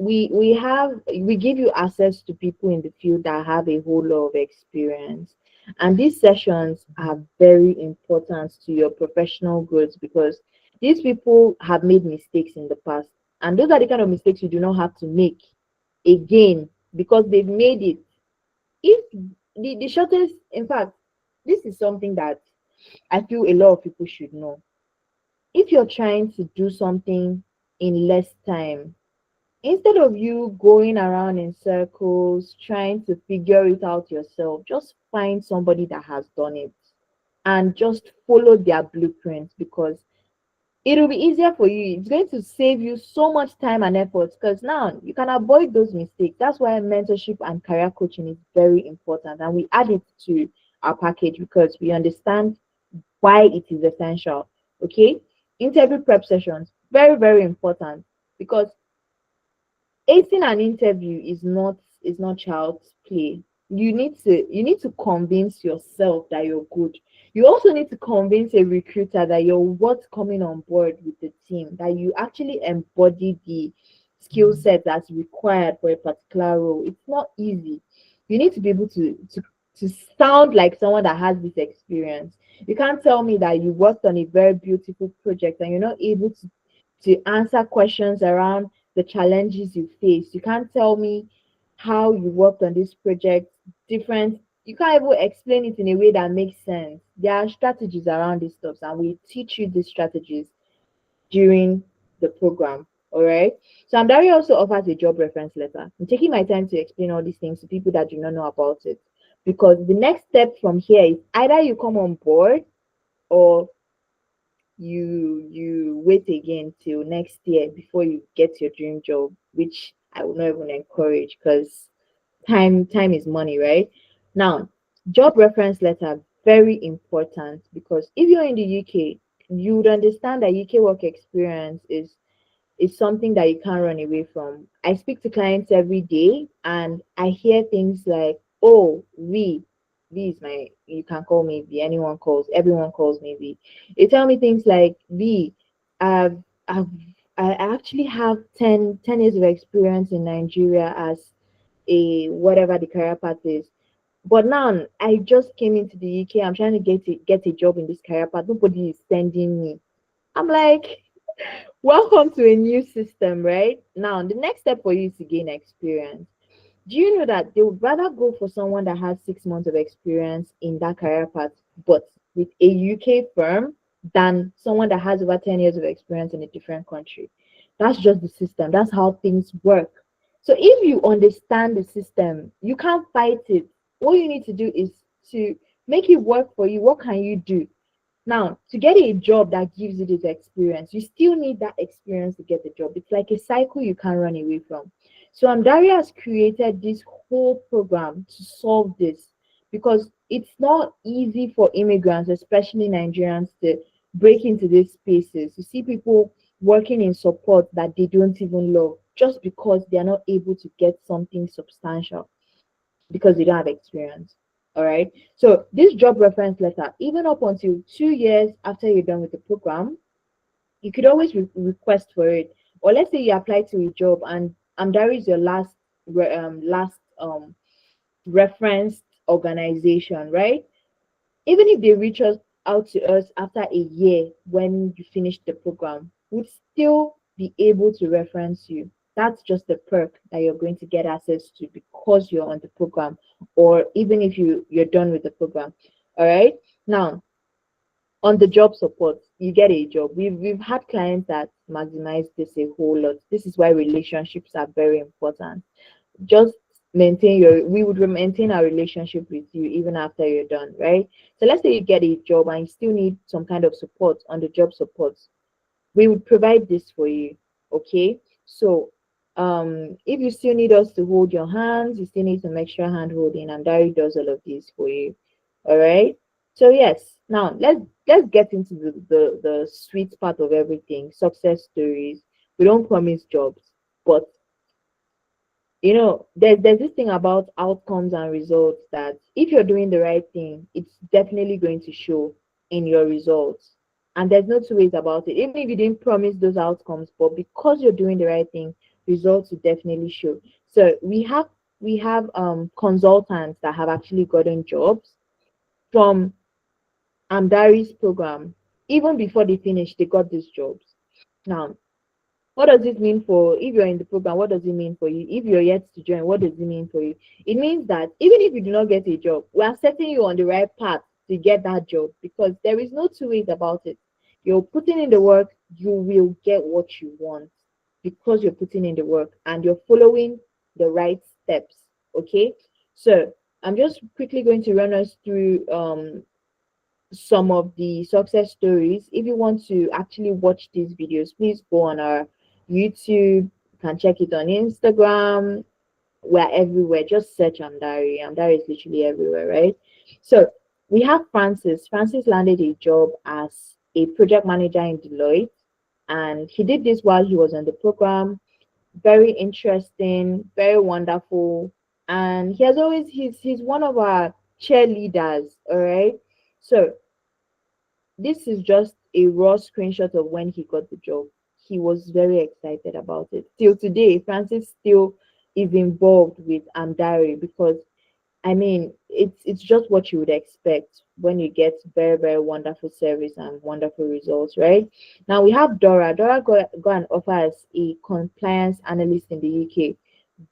give you access to people in the field that have a whole lot of experience, and these sessions are very important to your professional growth because these people have made mistakes in the past, and those are the kind of mistakes you do not have to make again because they've made it. If the shortest, in fact, this is something that I feel a lot of people should know. If you're trying to do something in less time, instead of you going around in circles trying to figure it out yourself, just find somebody that has done it and just follow their blueprint because it'll be easier for you. It's going to save you so much time and effort because now you can avoid those mistakes. That's why mentorship and career coaching is very important, and we add it to our package because we understand why it is essential. Okay, interview prep sessions, very, very important because acing an interview is not child's play. You need to convince yourself that you're good. You also need to convince a recruiter that you're worth coming on board with the team, that you actually embody the skill set that's required for a particular role. It's not easy. You need to be able to sound like someone that has this experience. You can't tell me that you worked on a very beautiful project and you're not able to answer questions around the challenges you face. You can't tell me how you worked on this project different. You can't even explain it in a way that makes sense. There are strategies around these stuff, and we teach you these strategies during the program. All right. So Amdari also offers a job reference letter. I'm taking my time to explain all these things to people that do not know about it. Because the next step from here is either you come on board or you wait again till next year before you get your dream job, which I would not even encourage because time is money, right? Now, job reference letter very important because if you're in the UK, you would understand that UK work experience is something that you can't run away from. I speak to clients every day and I hear things like, oh, V is my, you can call me V, everyone calls me V. They tell me things like, V, I've, I've, I actually have 10 years of experience in Nigeria as a whatever the career path is. But now I just came into the UK. I'm trying to get a job in this career path. Nobody is sending me. I'm like, welcome to a new system, right? Now, the next step for you is to gain experience. Do you know that they would rather go for someone that has 6 months of experience in that career path, but with a UK firm, than someone that has over 10 years of experience in a different country? That's just the system. That's how things work. So if you understand the system, you can't fight it. All you need to do is to make it work for you. What can you do? Now, to get a job that gives you this experience, you still need that experience to get the job. It's like a cycle you can't run away from. So Amdari has created this whole program to solve this, because it's not easy for immigrants, especially Nigerians, to break into these spaces. You see people working in support that they don't even love just because they are not able to get something substantial because they don't have experience. All right. So this job reference letter, even up until 2 years after you're done with the program, you could always request for it. Or let's say you apply to a job and Amdari is your last referenced organization, right? Even if they reach us out to us after a year when you finish the program, we'd still be able to reference you. That's just the perk that you're going to get access to because you're on the program, or even if you're done with the program. All right. Now, on the job support, you get a job. We've had clients that maximize this a whole lot. This is why relationships are very important. Just we would maintain our relationship with you even after you're done, right? So let's say you get a job and you still need some kind of support on the job support, we would provide this for you. Okay. So if you still need us to hold your hands, you still need some extra hand holding, and Dari does all of this for you. All right. So yes, now let's get into the sweet part of everything, success stories. We don't promise jobs, but there's this thing about outcomes and results, that if you're doing the right thing, it's definitely going to show in your results. And there's no two ways about it. Even if you didn't promise those outcomes, but because you're doing the right thing, results will definitely show. So we have consultants that have actually gotten jobs from Amdari's program. Even before they finished, they got these jobs. Now, what does it mean for, if you're in the program, what does it mean for you? If you're yet to join, what does it mean for you? It means that even if you do not get a job, we are setting you on the right path to get that job, because there is no two ways about it. You're putting in the work, you will get what you want, because you're putting in the work and you're following the right steps. Okay. So I'm just quickly going to run us through some of the success stories. If you want to actually watch these videos, please go on our YouTube. You can check it on Instagram. We're everywhere. Just search Amdari. Amdari is literally everywhere, right? So we have Francis. Francis landed a job as a project manager in Deloitte, and he did this while he was on the program. Very interesting, very wonderful, and he has always he's one of our cheerleaders. All right. So this is just a raw screenshot of when he got the job. He was very excited about it. Till today, Francis still is involved with Amdari, because I mean, it's just what you would expect when you get very, very wonderful service and wonderful results, right? Now we have Dora. Dora got an offer as a compliance analyst in the UK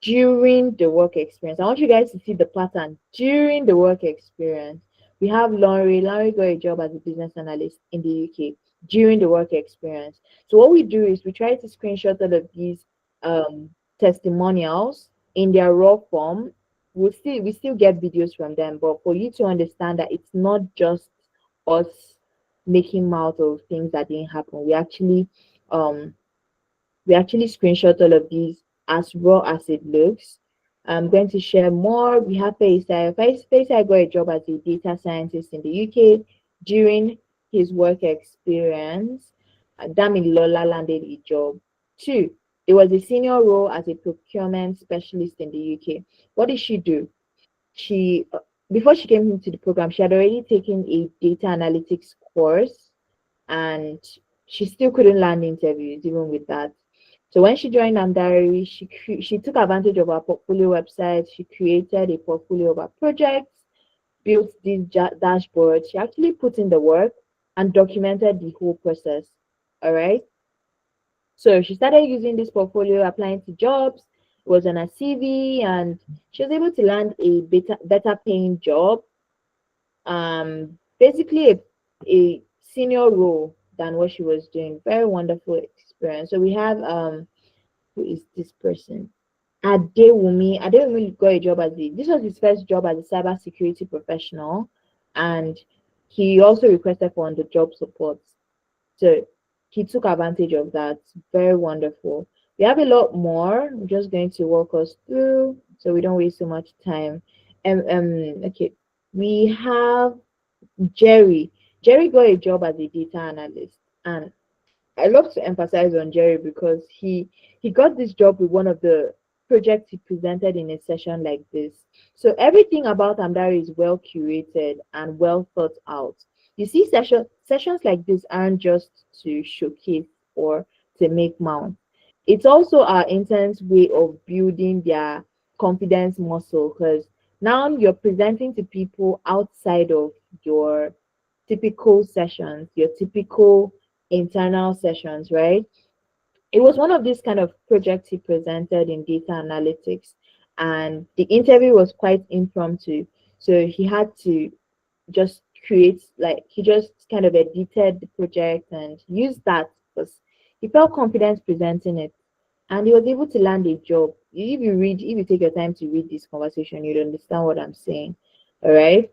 during the work experience. I want you guys to see the pattern during the work experience. We have Laurie. Laurie got a job as a business analyst in the UK during the work experience. So what we do is we try to screenshot all of these testimonials in their raw form. We still get videos from them, but for you to understand that it's not just us making mouth of things that didn't happen. Um we actually screenshot all of these as raw as it looks. I'm going to share more. We have Faisal. Faisal got a job as a data scientist in the UK during his work experience. Damilola landed a job. 2, it was a senior role as a procurement specialist in the UK. What did she do? She Before she came into the program, she had already taken a data analytics course, and she still couldn't land interviews even with that. So when she joined Amdari, she took advantage of our portfolio website. She created a portfolio of our projects, built these dashboards. She actually put in the work and documented the whole process. All right. So she started using this portfolio, applying to jobs. It was on her CV, and she was able to land a better paying job. Basically a senior role than what she was doing. Very wonderful experience. So we have who is this person? Adewumi. Adewumi got a job this was his first job as a cybersecurity professional, and he also requested for on-the-job support. So he took advantage of that. Very wonderful. We have a lot more. I'm just going to walk us through so we don't waste so much time. Okay, we have Jerry. Jerry got a job as a data analyst, and I love to emphasize on Jerry because he got this job with one of the projects he presented in a session like this. So everything about Amdari is well curated and well thought out. You see, sessions like this aren't just to showcase or to make mouth. It's also our interns' way of building their confidence muscle, because now you're presenting to people outside of your typical sessions, your typical internal sessions, right? It was one of these kind of projects he presented in data analytics, and the interview was quite impromptu. So he had to just create, like, he just kind of edited the project and used that because he felt confident presenting it, and he was able to land a job. If you take your time to read this conversation, you'd understand what I'm saying. All right.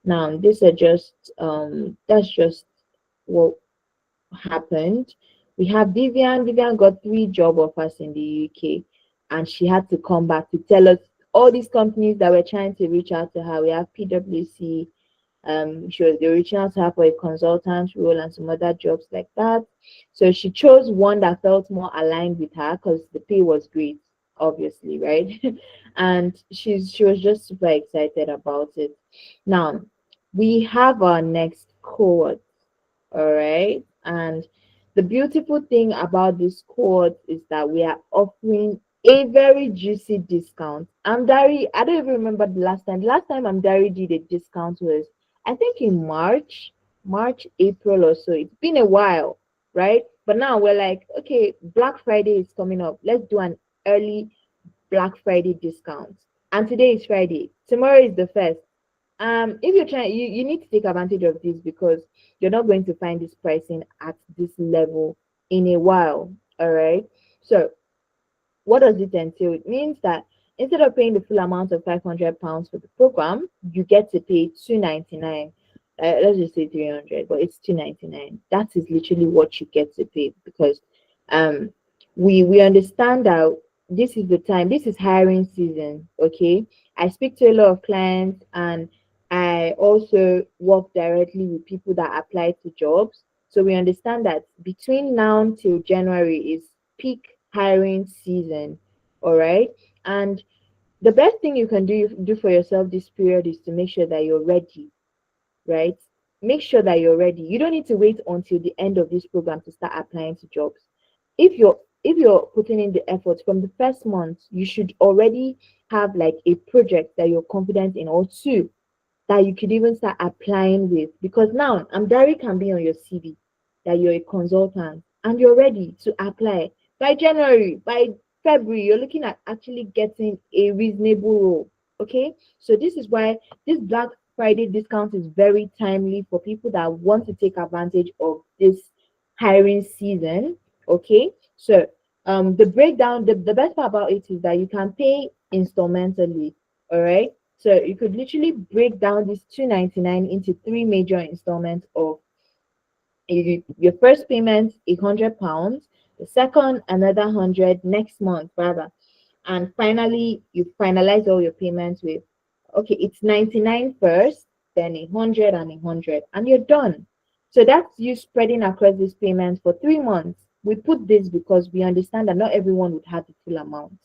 Now, these are just that's just what happened. We have Vivian. Vivian got 3 job offers in the UK, and she had to come back to tell us all these companies that were trying to reach out to her. We have PwC. They were reaching out to her for a consultant role and some other jobs like that. So she chose one that felt more aligned with her because the pay was great, obviously, right? And she was just super excited about it. Now we have our next cohort. All right. And the beautiful thing about this cohort is that we are offering a very juicy discount. Amdari, I don't even remember the last time. The last time Amdari did a discount was, I think, in March, April or so. It's been a while, right? But now we're like, okay, Black Friday is coming up. Let's do an early Black Friday discount. And today is Friday. Tomorrow is the first. If you're trying, you need to take advantage of this because you're not going to find this pricing at this level in a while. All right. So what does it entail? It means that instead of paying the full amount of £500 for the program, you get to pay 299. Let's just say 300, but it's 299. That is literally what you get to pay because um we understand that this is the time, this is hiring season. Okay. I speak to a lot of clients, and I also work directly with people that apply to jobs. So we understand that between now till January is peak hiring season. All right. And the best thing you can do for yourself this period is to make sure that you're ready, right? Make sure that you're ready. You don't need to wait until the end of this program to start applying to jobs. If you're putting in the effort from the first month, you should already have like a project that you're confident in, or two that you could even start applying with. Because now Amdari can be on your CV that you're a consultant and you're ready to apply. By January, by February, you're looking at actually getting a reasonable role. Okay. So this is why this Black Friday discount is very timely for people that want to take advantage of this hiring season. Okay. So the breakdown, the best part about it is that you can pay installmentally. All right. So you could literally break down this 299 into 3 major installments of your first payment, £100, the second another 100 next month rather, and finally you finalize all your payments with, okay, it's 99 first, then 100 and 100, and you're done. So that's you spreading across these payments for 3 months. We put this because we understand that not everyone would have the full amount.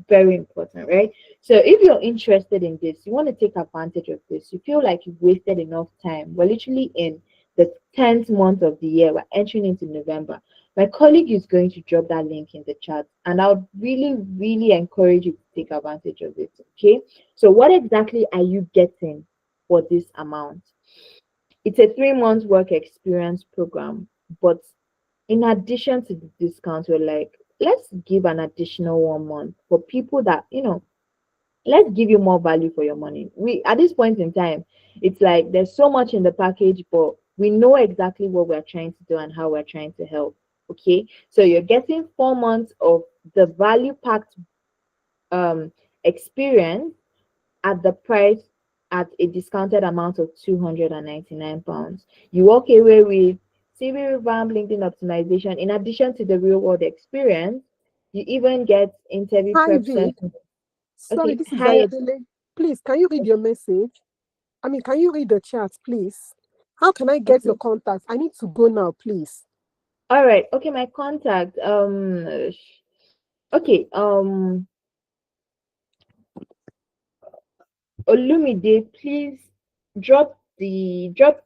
Very important, right? So if you're interested in this, you want to take advantage of this, you feel like you've wasted enough time, we're literally in the 10th month of the year, we're entering into November. My colleague is going to drop that link in the chat, and I would really, really encourage you to take advantage of it. Okay. So what exactly are you getting for this amount? It's a 3 month work experience program, but in addition to the discount, we're like, let's give an additional 1 month for people that, let's give you more value for your money. We, at this point in time, it's like there's so much in the package, but we know exactly what we're trying to do and how we're trying to help. Okay. So you're getting 4 months of the value packed experience at the price, at a discounted amount of £299. You walk away with CV revamp, LinkedIn optimization, in addition to the real world experience. You even get interview Hi, prep Vic. sessions. Sorry, Okay, this is hi. Ayodele. Please, can you read your message? I mean, can you read the chat, please? How can I get your Okay. contact? I need to go now, please. All right. Okay, my contact. Okay. Olumide, please drop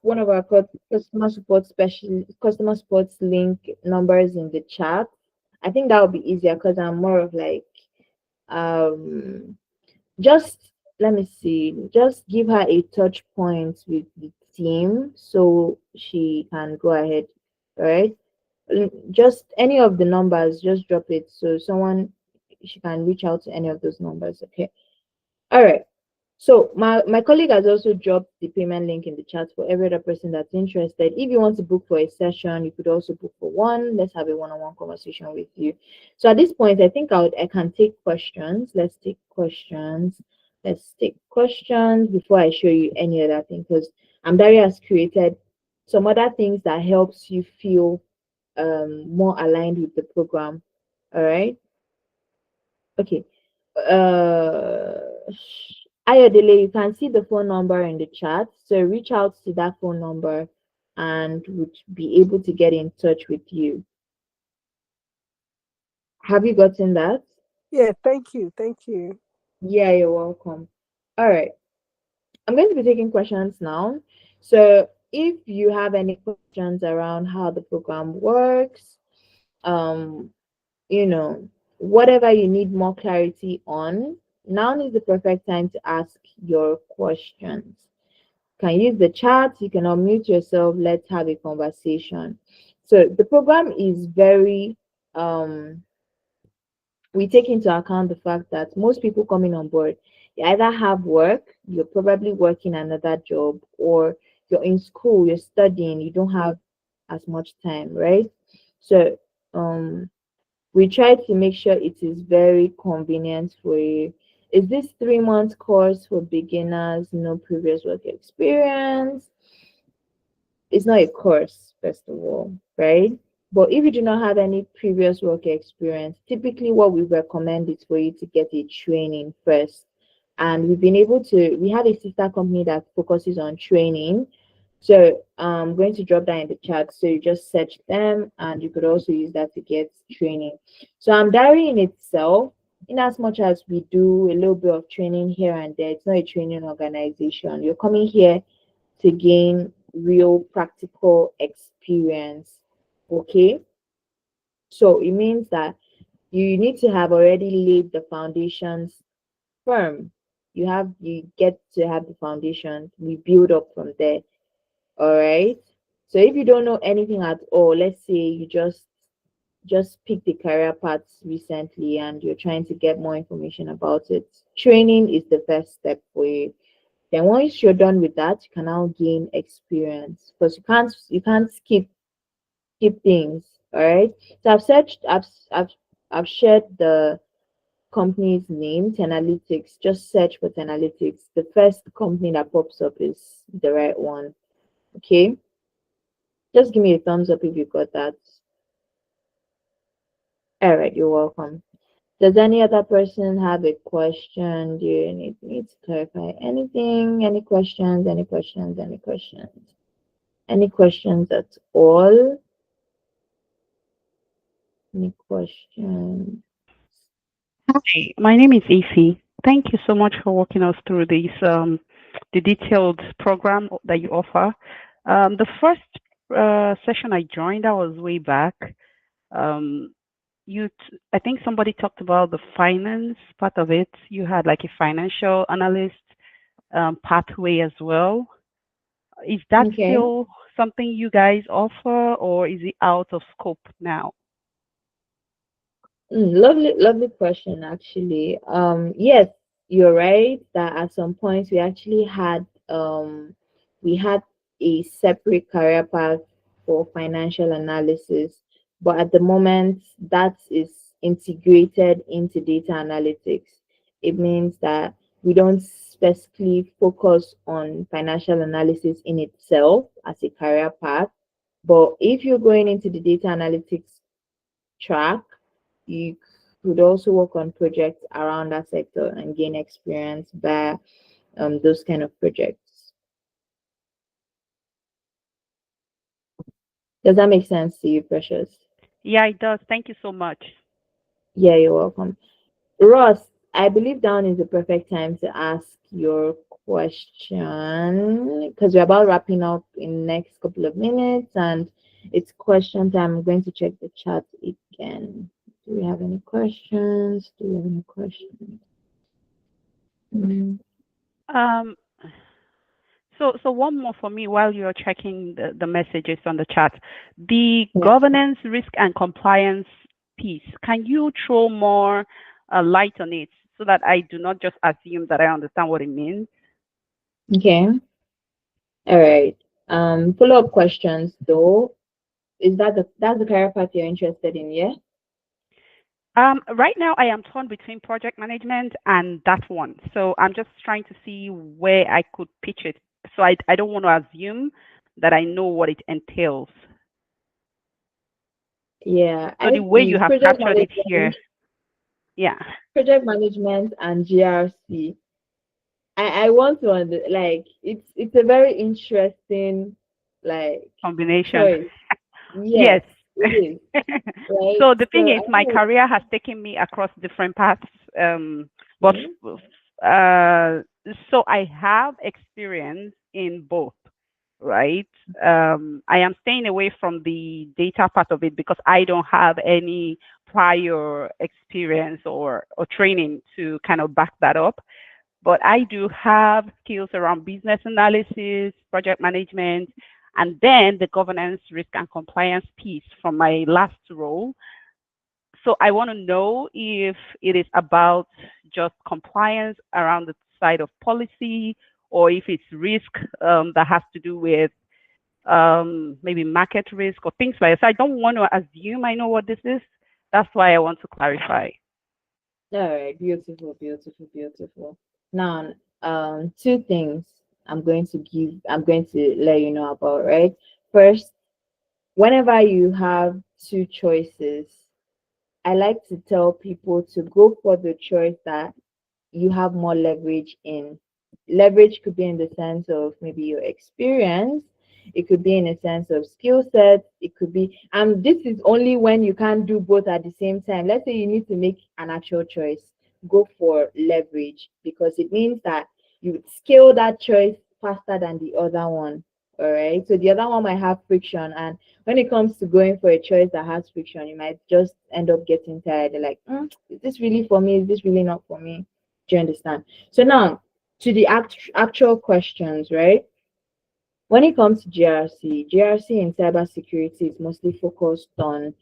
one of our customer supports link numbers in the chat. I think that would be easier because I'm more of like um just let me see, just give her a touch point with the team so she can go ahead. All right. Just any of the numbers, just drop it so someone she can reach out to any of those numbers. Okay. All right. So my colleague has also dropped the payment link in the chat for every other person that's interested. If you want to book for a session, you could also book for one. Let's have a one-on-one conversation with you. So at this point, I think I can take questions. Let's take questions. Let's take questions before I show you any other thing, because Amdari has created some other things that helps you feel more aligned with the program. All right. Okay. Uh, Ayodele, you can see the phone number in the chat. So reach out to that phone number and would be able to get in touch with you. Have you gotten that? Yeah, thank you. Thank you. Yeah, you're welcome. All right. I'm going to be taking questions now. So if you have any questions around how the program works, um, whatever you need more clarity on, now is the perfect time to ask your questions. You can use the chat, you can unmute yourself, let's have a conversation. So the program is very we take into account the fact that most people coming on board, you either have work, you're probably working another job, or you're in school, you're studying, you don't have as much time, right? So we try to make sure it is very convenient for you. Is this 3 month course for beginners, no previous work experience? It's not a course, first of all, right? But if you do not have any previous work experience, typically what we recommend is for you to get a training first. And we have a sister company that focuses on training. So I'm going to drop that in the chat. So you just search them and you could also use that to get training. So Amdari in itself, in as much as we do a little bit of training here and there, it's not a training organization. You're coming here to gain real practical experience. Okay. So it means that you need to have already laid the foundations firm. You get to have the foundation. We build up from there. All right. So if you don't know anything at all, let's say you just picked the career paths recently and you're trying to get more information about it, training is the first step for you. Then once you're done with that, you can now gain experience because you can't skip things. All right. So I've shared the company's name, Analytics. Just search for Analytics. The first company that pops up is the right one. Okay. Just give me a thumbs up if you got that. All right, you're welcome. Does any other person have a question? Do you need me to clarify anything? Any questions? Any questions? Any questions? Any questions at all? Any questions? Hi, my name is Ify. Thank you so much for walking us through the detailed program that you offer. The first session I joined, that was way back. Um, I think somebody talked about the finance part of it. You had like a financial analyst pathway as well. Is that Okay. still something you guys offer, or is it out of scope now? Lovely question, actually. Yes, you're right that at some point we had a separate career path for financial analysis, but at the moment that is integrated into data analytics. It means that we don't specifically focus on financial analysis in itself as a career path, but if you're going into the data analytics track, you could also work on projects around that sector and gain experience by those kind of projects. Does that make sense to you, Precious? Yeah, it does. Thank you so much. Yeah, you're welcome. Ross, I believe down is the perfect time to ask your question because we're about wrapping up in the next couple of minutes and it's question time. I'm going to check the chat again. Do we have any questions? Do we have any questions? Um, so one more for me while you're checking the messages on the chat. The Yeah. governance, risk, and compliance piece, can you throw more light on it so that I do not just assume that I understand what it means? Okay. All right. Follow-up questions though. Is that's the career path you're interested in, yeah? Right now, I am torn between project management and that one. So I'm just trying to see where I could pitch it. So I don't want to assume that I know what it entails. Yeah, So the I way you see have project captured it here, management, yeah, project management and GRC. I want to like it's a very interesting like combination. choice. Yes, Yes. it is. Right. So the thing So is, I my know. career has taken me across different paths. But uh, so I have experience in both, right? I am staying away from the data part of it because I don't have any prior experience or training to kind of back that up. But I do have skills around business analysis, project management, and then the governance, risk, and compliance piece from my last role. So I want to know if it is about just compliance around the side of policy, or if it's risk that has to do with maybe market risk or things like that. So I don't want to assume I know what this is. That's why I want to clarify. All right, beautiful, beautiful, beautiful. Now, two things I'm going to let you know about, right? First, whenever you have two choices, I like to tell people to go for the choice that you have more leverage in. Leverage could be in the sense of maybe your experience, it could be in a sense of skill set, it could be, and this is only when you can't do both at the same time. Let's say you need to make an actual choice, go for leverage because it means that you would scale that choice faster than the other one. All right. So the other one might have friction, and when it comes to going for a choice that has friction, you might just end up getting tired. You're like, is this really for me? Is this really not for me? Do you understand? So now to the actual questions, right? When it comes to GRC in cybersecurity is mostly focused on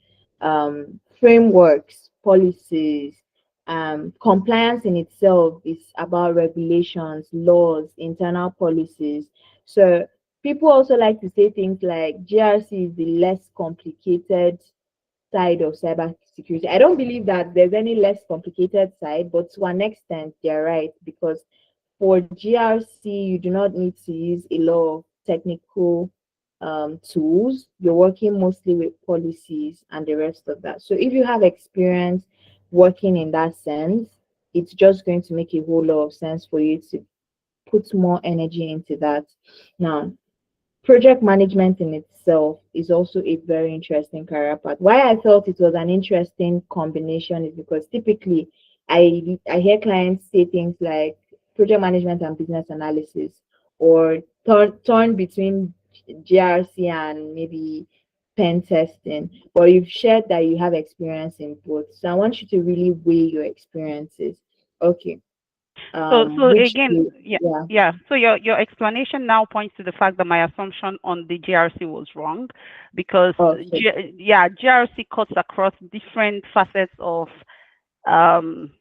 frameworks, policies. Compliance in itself is about regulations, laws, internal policies. So people also like to say things like GRC is the less complicated side of cybersecurity. I don't believe that there's any less complicated side, but to an extent, they're right because for GRC, you do not need to use a lot of technical tools. You're working mostly with policies and the rest of that. So if you have experience working in that sense, it's just going to make a whole lot of sense for you to put more energy into that. Now, project management in itself is also a very interesting career path. Why I felt it was an interesting combination is because typically I hear clients say things like project management and business analysis, or turn between GRC and maybe pen testing. But you've shared that you have experience in both, so I want you to really weigh your experiences. Okay. So Which again, yeah, yeah. yeah. So your explanation now points to the fact that my assumption on the GRC was wrong, because Okay. GRC cuts across different facets of um,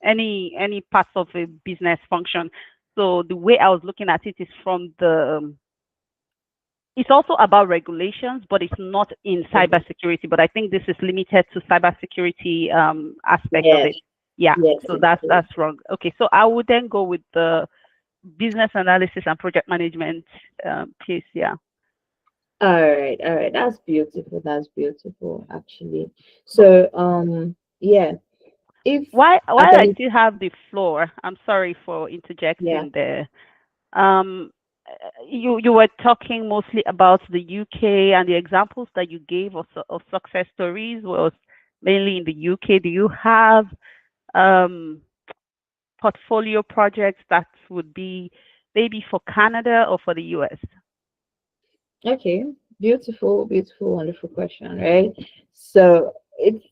any parts of a business function. So the way I was looking at it is from it's also about regulations, but it's not in cybersecurity. But I think this is limited to cybersecurity aspect of Yes. it. Yeah, Yes. so that's wrong. Okay, so I would then go with the business analysis and project management piece. Yeah. All right. That's beautiful. That's beautiful, actually. So, yeah. if While I actually, still have the floor, I'm sorry for yeah, interjecting there. Um, you were talking mostly about the UK, and the examples that you gave of success stories was mainly in the UK. Do you have um, portfolio projects that would be maybe for Canada or for the US? okay, beautiful, beautiful, wonderful question, right? So it's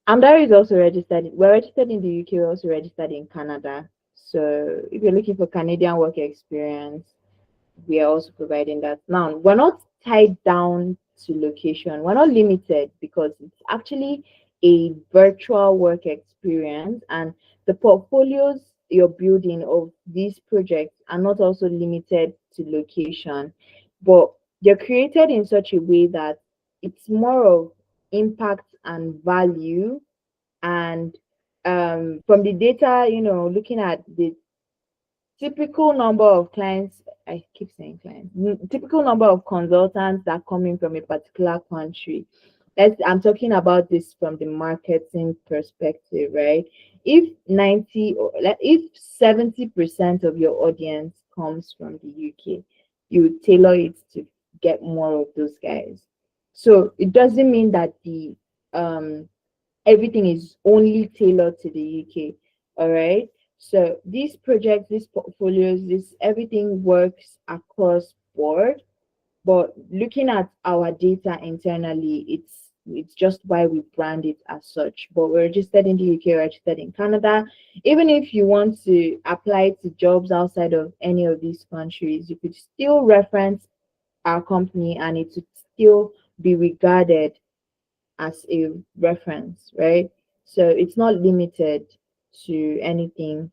Amdari is also registered. We're registered in the UK. We're also registered in Canada. So if you're looking for Canadian work experience, we are also providing that. Now, we're not tied down to location. We're not limited because it's actually a virtual work experience, and the portfolios you're building of these projects are not also limited to location, but they're created in such a way that it's more of impact and value. And from the data, looking at the typical number of clients, I keep saying clients, typical number of consultants that come in from a particular country. I'm talking about this from the marketing perspective, right? If 90 or if 70% of your audience comes from the UK, you tailor it to get more of those guys. So it doesn't mean that the everything is only tailored to the UK. All right. So these projects, these portfolios, this everything works across board. But looking at our data internally, it's just why we brand it as such. But we're registered in the UK, registered in Canada. Even if you want to apply to jobs outside of any of these countries, you could still reference our company and it would still be regarded as a reference, right? So it's not limited to anything.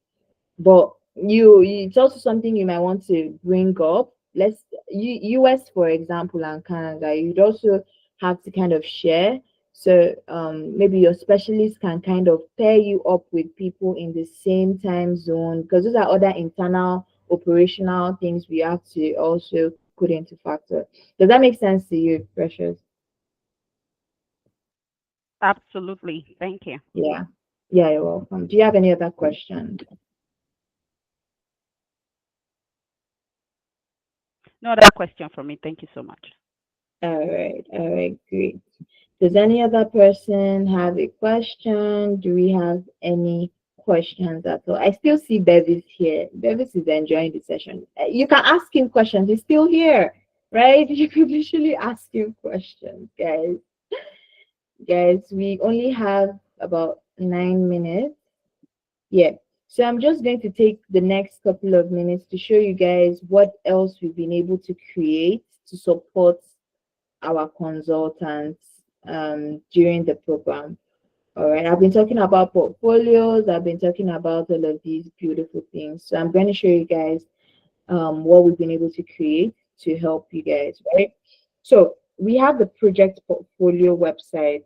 But it's also something you might want to bring up. US, for example, and Canada, you'd also have to kind of share. So maybe your specialist can kind of pair you up with people in the same time zone, because those are other internal operational things we have to also put into factor. Does that make sense to you, Precious? Absolutely. Thank you. Yeah. Yeah, you're welcome. Do you have any other questions? No other question from me. Thank you so much. All right, great. Does any other person have a question? Do we have any questions at all? I still see Bevis here. Bevis is enjoying the session. You can ask him questions. He's still here, right? You could literally ask him questions, guys. Guys, we only have about 9 minutes. Yeah. So I'm just going to take the next couple of minutes to show you guys what else we've been able to create to support our consultants during the program. All right. I've been talking about portfolios. I've been talking about all of these beautiful things. So I'm going to show you guys what we've been able to create to help you guys, right? So we have the project portfolio website.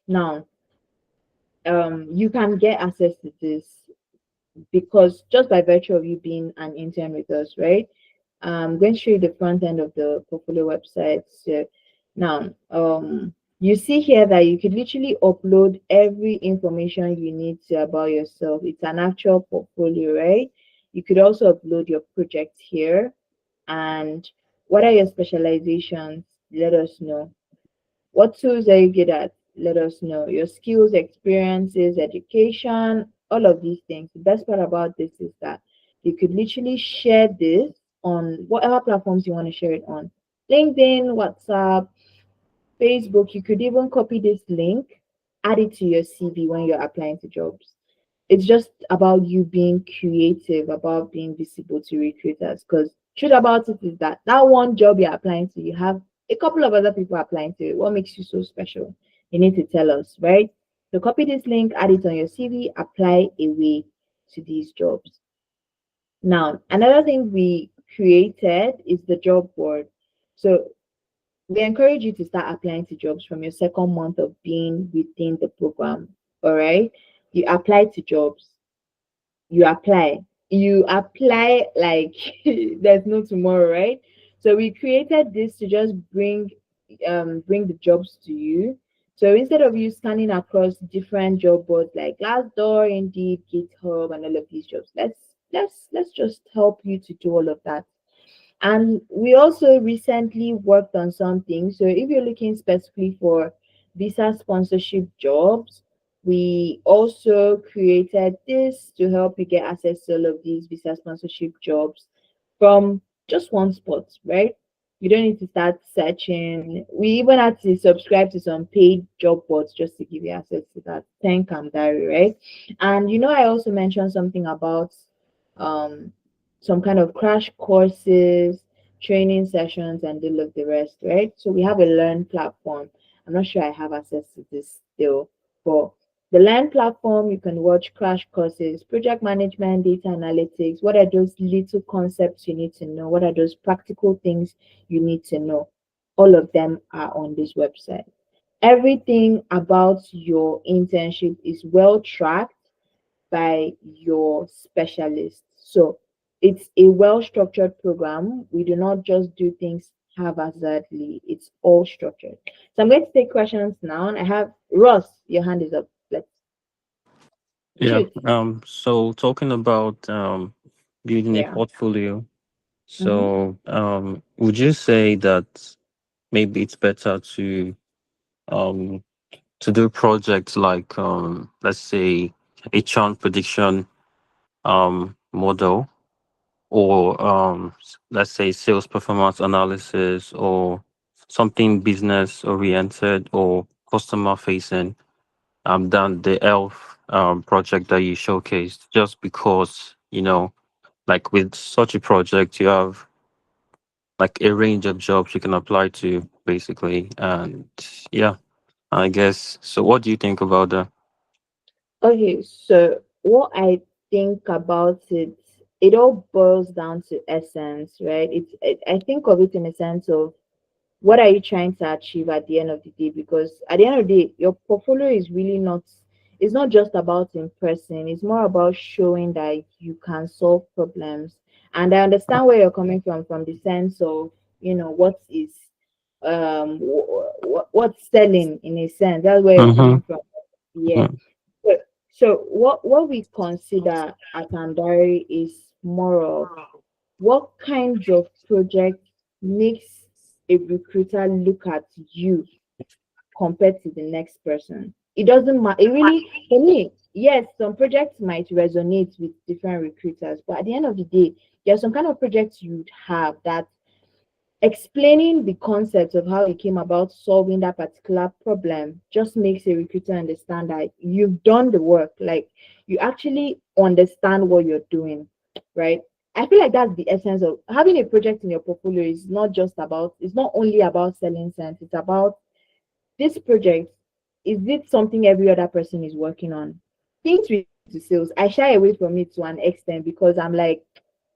Now, you can get access to this because just by virtue of you being an intern with us, right? I'm going to show you the front end of the portfolio website. So now, you see here that you could literally upload every information you need to about yourself. It's an actual portfolio, right? You could also upload your project here. And what are your specializations? Let us know. What tools are you good at? Let us know. Your skills, experiences, education, all of these things. The best part about this is that you could literally share this on whatever platforms you want to share it on. LinkedIn, WhatsApp, Facebook. You could even copy this link, add it to your CV when you're applying to jobs. It's just about you being creative, about being visible to recruiters. Because truth about it is that that one job you're applying to, you have a couple of other people applying to it. What makes you so special? You need to tell us, right? So copy this link, add it on your CV, apply away to these jobs. Now, another thing we created is the job board. So we encourage you to start applying to jobs from your second month of being within the program. All right. You apply to jobs, you apply like there's no tomorrow, right? So we created this to just bring the jobs to you So instead of you scanning across different job boards like Glassdoor, Indeed, GitHub, and all of these jobs, let's just help you to do all of that. And we also recently worked on something. So if you're looking specifically for visa sponsorship jobs, we also created this to help you get access to all of these visa sponsorship jobs from just one spot, right? You don't need to start searching. We even had to subscribe to some paid job boards just to give you access to that. Thank Amdari, right? And I also mentioned something about um some kind of crash courses, training sessions, and all of the rest, right? So we have a Learn platform. I'm not sure I have access to this still, but the Learn platform, you can watch crash courses, project management, data analytics. What are those little concepts you need to know? What are those practical things you need to know? All of them are on this website. Everything about your internship is well tracked by your specialist. So it's a well structured program. We do not just do things haphazardly, it's all structured. So I'm going to take questions now. And I have Ross, your hand is up. Let's Yeah. shoot. So talking about building a Yeah. portfolio. Mm-hmm. So would you say that maybe it's better um to do projects like let's say a churn prediction model, or let's say sales performance analysis, or something business oriented or customer facing, than the elf project that you showcased, just because like with such a project you have like a range of jobs you can apply to basically. And yeah, I guess so. What do you think about that? Okay, so what I think about it, it all boils down to essence, right? I think of it in a sense of what are you trying to achieve at the end of the day, because at the end of the day your portfolio is really not, it's not just about impressing, it's more about showing that you can solve problems. And I understand where you're coming from the sense of what is what's selling in a sense. That's where you're Mm-hmm. coming from. Yeah. So what we consider at Andari is more of what kind of project makes a recruiter look at you compared to the next person. It doesn't matter. It really, for me, yes, some projects might resonate with different recruiters, but at the end of the day, there are some kind of projects you'd have that explaining the concept of how you came about solving that particular problem just makes a recruiter understand that you've done the work, like you actually understand what you're doing, right? I feel like that's the essence of having a project in your portfolio. Is not just about, it's not only about selling sense, it's about this project, is it something every other person is working on? Things related to sales, I shy away from it to an extent because I'm like,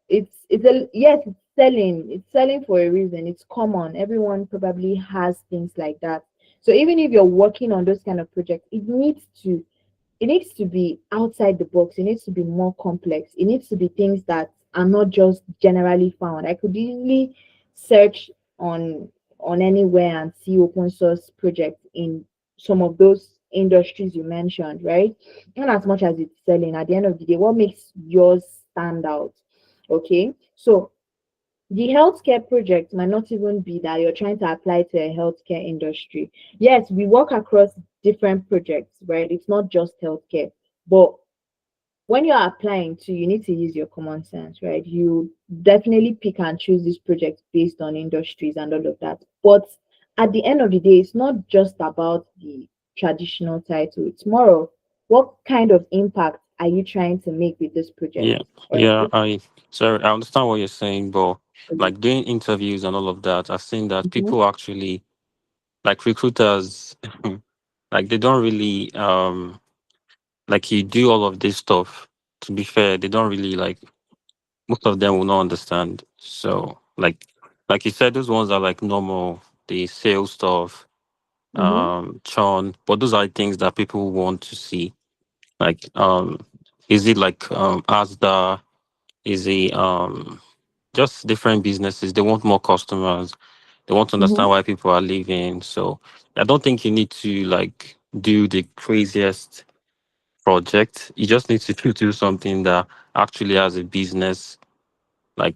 it's a yes, it's selling for a reason. It's common. Everyone probably has things like that. So even if you're working on those kind of projects, it needs to be outside the box. It needs to be more complex. It needs to be things that are not just generally found. I could easily search on anywhere and see open source projects in some of those industries you mentioned, right? And as much as it's selling, at the end of the day, what makes yours stand out? Okay, so the healthcare project might not even be that you're trying to apply to a healthcare industry. Yes, we work across different projects, right? It's not just healthcare, but when you're applying to, you need to use your common sense, right? You definitely pick and choose this project based on industries and all of that. But at the end of the day, it's not just about the traditional title. It's more of what kind of impact are you trying to make with this project? Yeah, Right? yeah. I understand what you're saying, but like doing interviews and all of that, I've seen that Mhm. people actually, like recruiters, like they don't really like you do all of this stuff. To be fair, they don't really like, most of them will not understand. So like you said, those ones are like normal, the sales stuff, Mhm. churn, but those are things that people want to see. Like is it like Asda, is it just different businesses, they want more customers. They want to understand why people are leaving. So I don't think you need to like do the craziest project. You just need to do something that actually has a business, like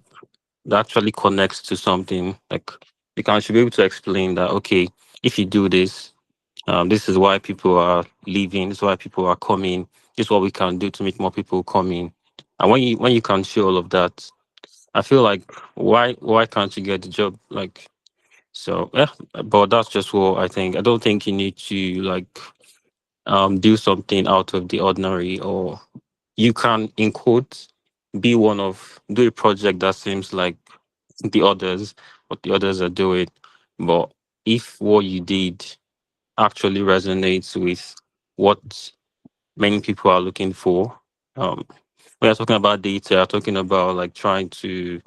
that actually connects to something. Like you should be able to explain that, okay, if you do this, this is why people are leaving, this is why people are coming, this is what we can do to make more people come in. And when you can show all of that, I feel like why can't you get the job? Like, so yeah, but that's just what I think. I don't think you need to like do something out of the ordinary, or you can, in quotes, do a project that seems like the others, what the others are doing. But if what you did actually resonates with what many people are looking for, um, we are talking about data, talking about like trying to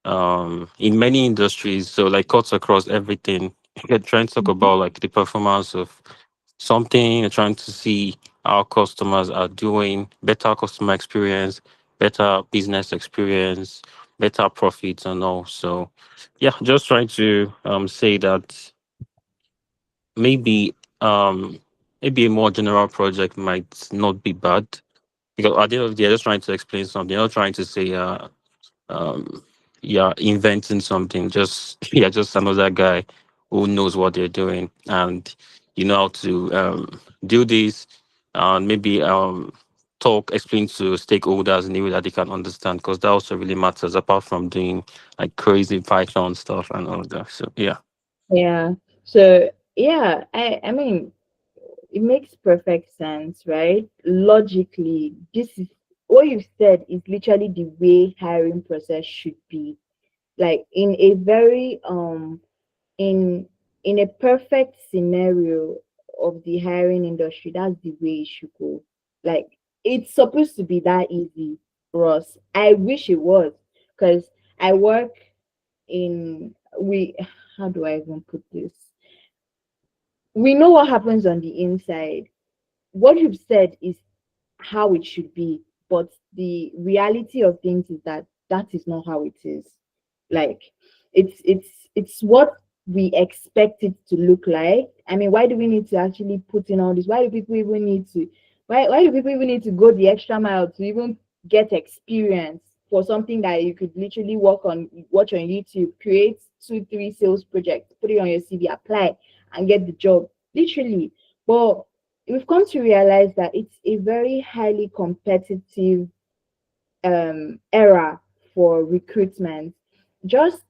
in many industries, so like cuts across everything. You're trying to talk about like the performance of something, you're trying to see how customers are doing, better customer experience, better business experience, better profits and all. So yeah, just trying to say that maybe maybe a more general project might not be bad, because at the end of the day, just trying to explain something, not trying to say um yeah, inventing something. Just yeah, just another guy who knows what they're doing, and you know how to do this, and maybe explain to stakeholders in a way that they can understand, because that also really matters, apart from doing like crazy Python stuff and all that. So yeah. Yeah. So yeah, I mean, it makes perfect sense, right? Logically, this is what you've said is literally the way hiring process should be. Like in a very in in a perfect scenario of the hiring industry, that's the way it should go. Like it's supposed to be that easy for us. I wish it was, because I work in we how do I even put this? We know what happens on the inside. What you've said is how it should be, but the reality of things is that that is not how it is. Like it's what we expect it to look like. I mean, why do we need to actually put in all this? Why do people even need to why do people even need to go the extra mile to even get experience for something that you could literally work on, watch on YouTube, create 2 3 sales projects, put it on your CV, apply and get the job, literally. But we've come to realize that it's a very highly competitive era for recruitment. Just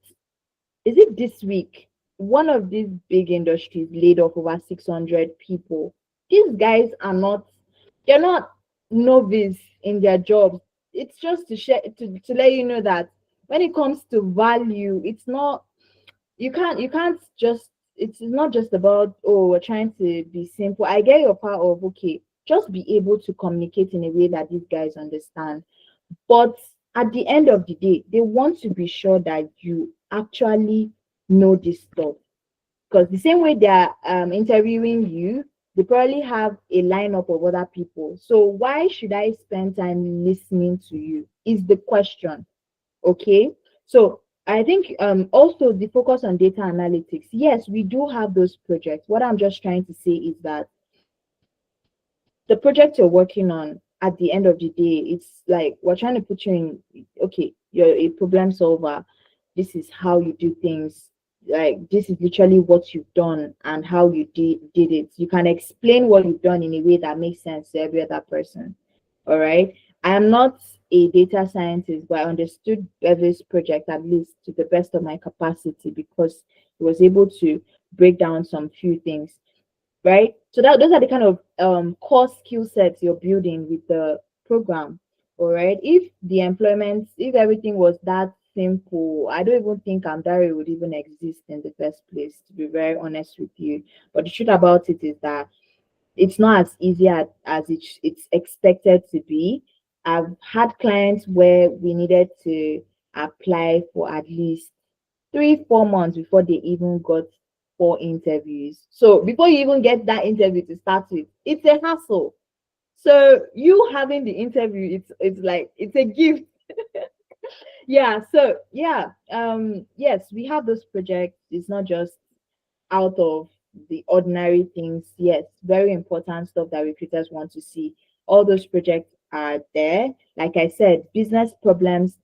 is it this week? One of these big industries laid off over 600 people. These guys are not, they're not novice in their jobs. It's just to share to let you know that when it comes to value, it's not, you can't just, it's not just about, oh, we're trying to be simple. I get your part of, okay, just be able to communicate in a way that these guys understand. But at the end of the day, they want to be sure that you actually know this stuff. Because the same way they're interviewing you, they probably have a lineup of other people. So why should I spend time listening to you? Is the question. Okay. So I think also the focus on data analytics. Yes, we do have those projects. What I'm just trying to say is that the project you're working on, at the end of the day, it's like we're trying to put you in, okay, you're a problem solver, this is how you do things, like this is literally what you've done and how you did it. You can explain what you've done in a way that makes sense to every other person. All right. I am not a data scientist, but I understood Bevis project at least to the best of my capacity, because he was able to break down some few things, right? So that those are the kind of core skill sets you're building with the program. All right. If everything was that simple, I don't even think Amdari would even exist in the first place, to be very honest with you. But the truth about it is that it's not as easy as it's expected to be. I've had clients where we needed to apply for at least 3 4 months before they even got 4 interviews. So before you even get that interview to start with, it's a hassle. So you having the interview, it's like it's a gift. Yeah, so yeah, yes, we have those projects. It's not just out of the ordinary things. Yes, very important stuff that recruiters want to see. All those projects are there. Like I said, business problems,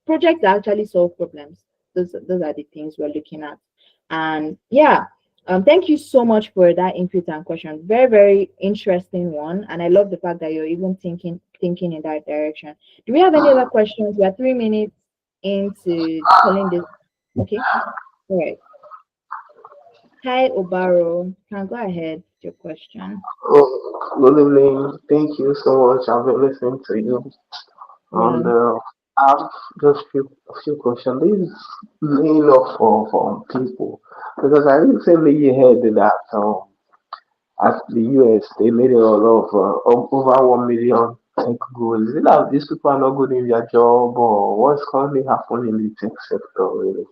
projects that actually solve problems. Those are the things we're looking at. And yeah, thank you so much for that input and question. Very, very interesting one. And I love the fact that you're even thinking in that direction. Do we have any other questions? We are 3 minutes into calling this. Okay. All right. Hi, Obaro. Can go ahead with your question. Oh, good evening. Thank you so much. I've been listening to you. Yeah. And I have just a few questions. This is mainly not for people because I recently heard that at the US they made a lot of over 1 million tech goals. Is it that these people are not good in their job or what's currently happening in the tech sector really?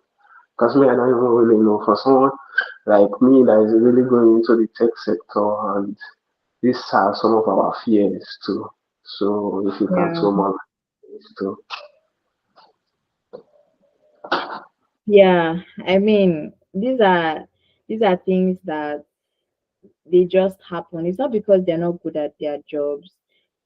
Because me, I don't even really know. For someone like me that is really going into the tech sector, and these are some of our fears too. So if you can Yeah. throw more light on this too. Yeah. I mean, these are things that they just happen. It's not because they're not good at their jobs.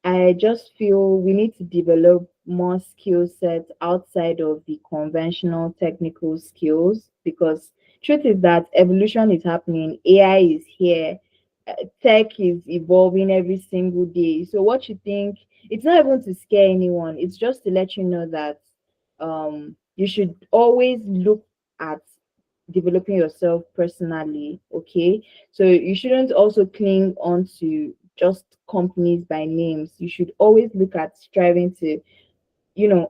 I just feel we need to develop more skill sets outside of the conventional technical skills because truth is that evolution is happening. AI is here. Tech is evolving every single day. So what you think, it's not even to scare anyone. It's just to let you know that you should always look at developing yourself personally, okay? So you shouldn't also cling on to just companies by names. You should always look at striving to,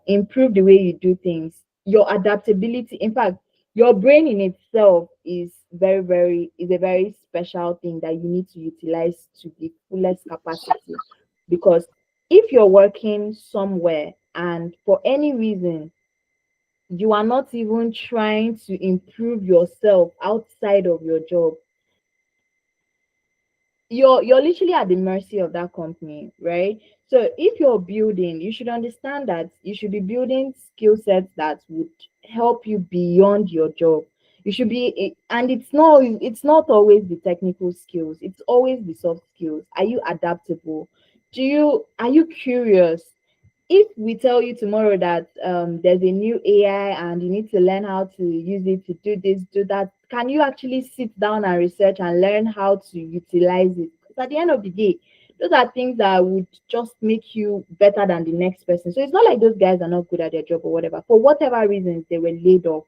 improve the way you do things. Your adaptability, in fact, your brain in itself is a very special thing that you need to utilize to the fullest capacity. Because if you're working somewhere and for any reason you are not even trying to improve yourself outside of your job, you're literally at the mercy of that company, right? So if you're building, you should understand that you should be building skill sets that would help you beyond your job. You should be, and it's not always the technical skills, it's always the soft skills. Are you adaptable? Are you curious? If we tell you tomorrow that there's a new AI and you need to learn how to use it to do this, do that, can you actually sit down and research and learn how to utilize it? Because at the end of the day, those are things that would just make you better than the next person. So it's not like those guys are not good at their job or whatever. For whatever reasons, they were laid off.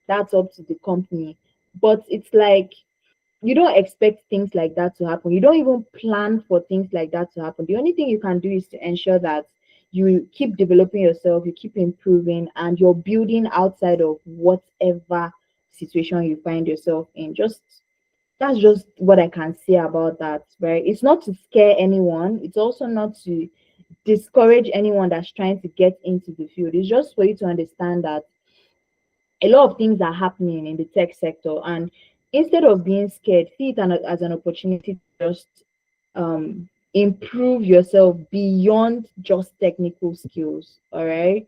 That's up to the company. But it's like you don't expect things like that to happen. You don't even plan for things like that to happen. The only thing you can do is to ensure that you keep developing yourself, you keep improving, and you're building outside of whatever situation you find yourself in. Just that's just what I can say about that, right? It's not to scare anyone, it's also not to discourage anyone that's trying to get into the field. It's just for you to understand that a lot of things are happening in the tech sector, and instead of being scared, see it as an opportunity to just improve yourself beyond just technical skills. All right,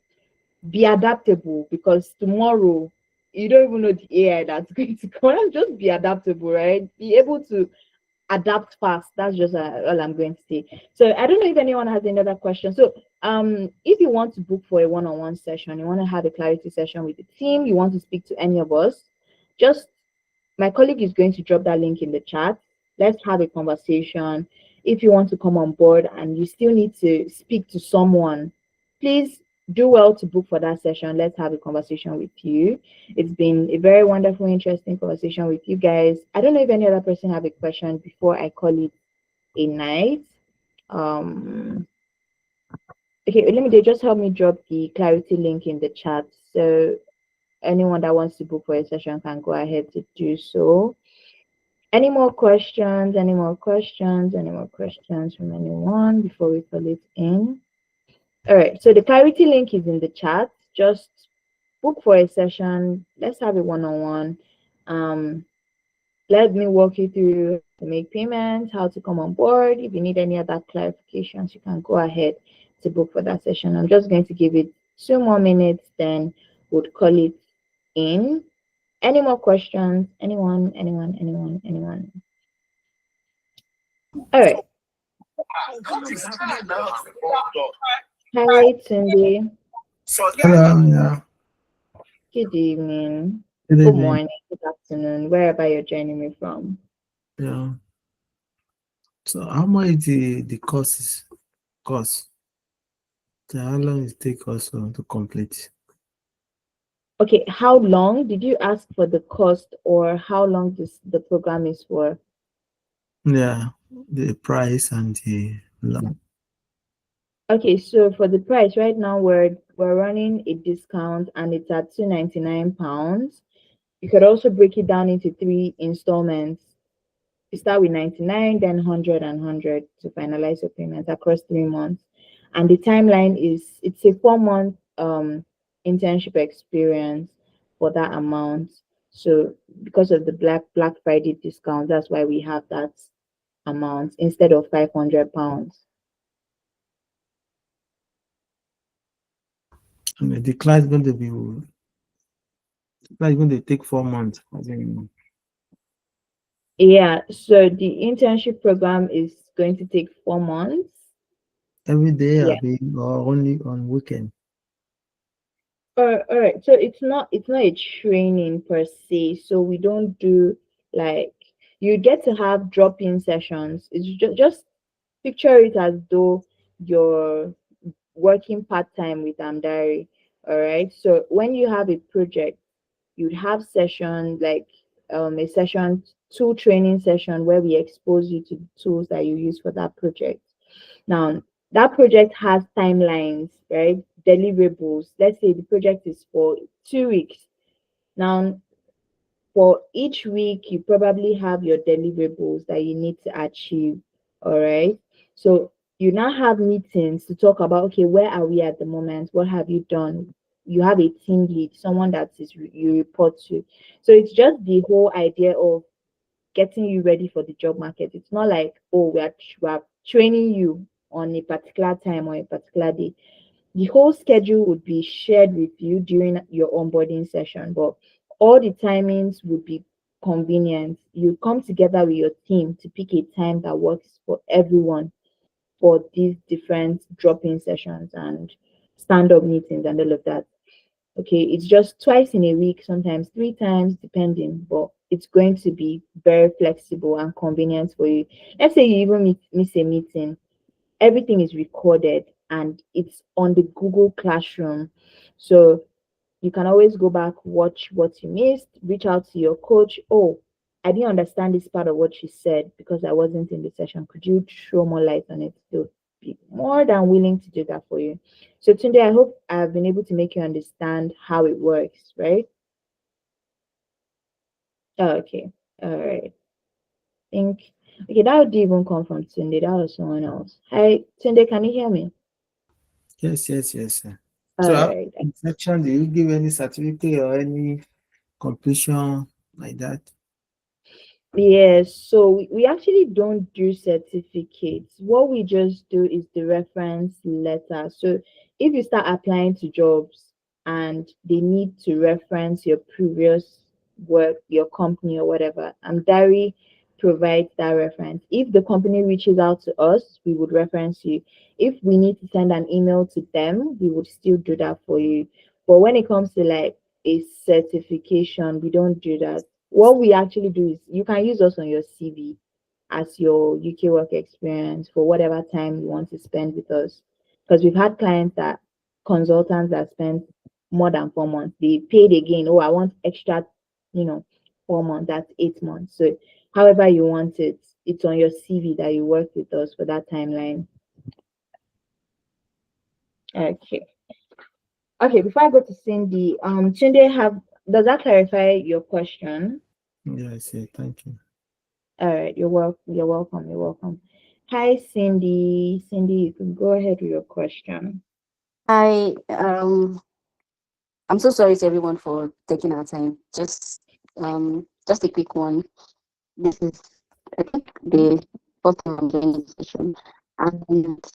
be adaptable because tomorrow you don't even know the AI that's going to come. Just be adaptable, right? Be able to adapt fast. That's just all I'm going to say. So I don't know if anyone has any other questions. So if you want to book for a one-on-one session, you want to have a clarity session with the team, you want to speak to any of us, just my colleague is going to drop that link in the chat. Let's have a conversation. If you want to come on board and you still need to speak to someone, please do well to book for that session. Let's have a conversation with you. It's been a very wonderful, interesting conversation with you guys. I don't know if any other person have a question before I call it a night. Um, okay, let me just help me drop the clarity link in the chat. So anyone that wants to book for a session can go ahead to do so. Any more questions? Any more questions? Any more questions from anyone before we call it in? All right, so the clarity link is in the chat. Just book for a session. Let's have a one-on-one. Let me walk you through how to make payments, how to come on board. If you need any other clarifications, you can go ahead to book for that session. I'm just going to give it 2 more minutes, then would call it in. Any more questions? Anyone? All right. Hi, Tunde. Hello, yeah. Good evening. Good Good evening. morning. Good afternoon. Wherever you're joining me from. Yeah. So how much the cost? So how long it take us to complete? Okay, how long did you ask for the cost, or how long the program is for? Yeah, the price and the long. Okay, so for the price right now, we're running a discount and it's at £299. You could also break it down into 3 installments. You start with 99, then 100 and 100 to finalize your payment across 3 months. And the timeline is it's a 4 month internship experience for that amount. So because of the Black Friday discount, that's why we have that amount instead of £500. I mean, the class going to take 4 months. I mean, Yeah, so the internship program is going to take 4 months. every day Yeah. I'll be or only on weekend. All right. So it's not a training per se. So we don't do like you get to have drop-in sessions. It's just picture it as though you're working part-time with Amdari. All right. So when you have a project, you'd have session like a session, 2 training session where we expose you to the tools that you use for that project. Now, that project has timelines, right? Deliverables. Let's say the project is for 2 weeks. Now, for each week, you probably have your deliverables that you need to achieve. All right. So you now have meetings to talk about, okay, where are we at the moment? What have you done? You have a team lead, someone that you report to. So it's just the whole idea of getting you ready for the job market. It's not like, oh, we are training you on a particular time or a particular day. The whole schedule would be shared with you during your onboarding session, but all the timings would be convenient. You come together with your team to pick a time that works for everyone for these different drop-in sessions and stand-up meetings and all of that. Okay, it's just twice in a week, sometimes 3 times, depending, but it's going to be very flexible and convenient for you. Let's say you even miss a meeting, everything is recorded and it's on the Google Classroom. So you can always go back, watch what you missed, reach out to your coach. Oh, I didn't understand this part of what she said because I wasn't in the session. Could you throw more light on it? They'll be more than willing to do that for you. So Tunde, I hope I've been able to make you understand how it works, right? Oh, okay. All right. Think okay, that would even come from Tunde. That was someone else. Hi, Tunde, can you hear me? Yes. All So right. in section, do you give any certificate or any completion like that? Yes, so we actually don't do certificates. What we just do is the reference letter. So if you start applying to jobs and they need to reference your previous work, your company or whatever, Amdari provides that reference. If the company reaches out to us, we would reference you. If we need to send an email to them, we would still do that for you. But when it comes to like a certification, we don't do that. What we actually do is you can use us on your CV as your UK work experience for whatever time you want to spend with us. Because we've had clients that consultants that spent more than 4 months, they paid again. Oh, I want extra, you know, 4 months, that's 8 months. So however you want it, it's on your CV that you work with us for that timeline. Okay. Okay, before I go to Cindy, Tunde, does that clarify your question? Yes, thank you. All right, you're welcome. Hi, Cindy. Cindy, you can go ahead with your question. Hi, I'm so sorry to everyone for taking our time. Just a quick one. This is, I think, the first time I'm joining the session, and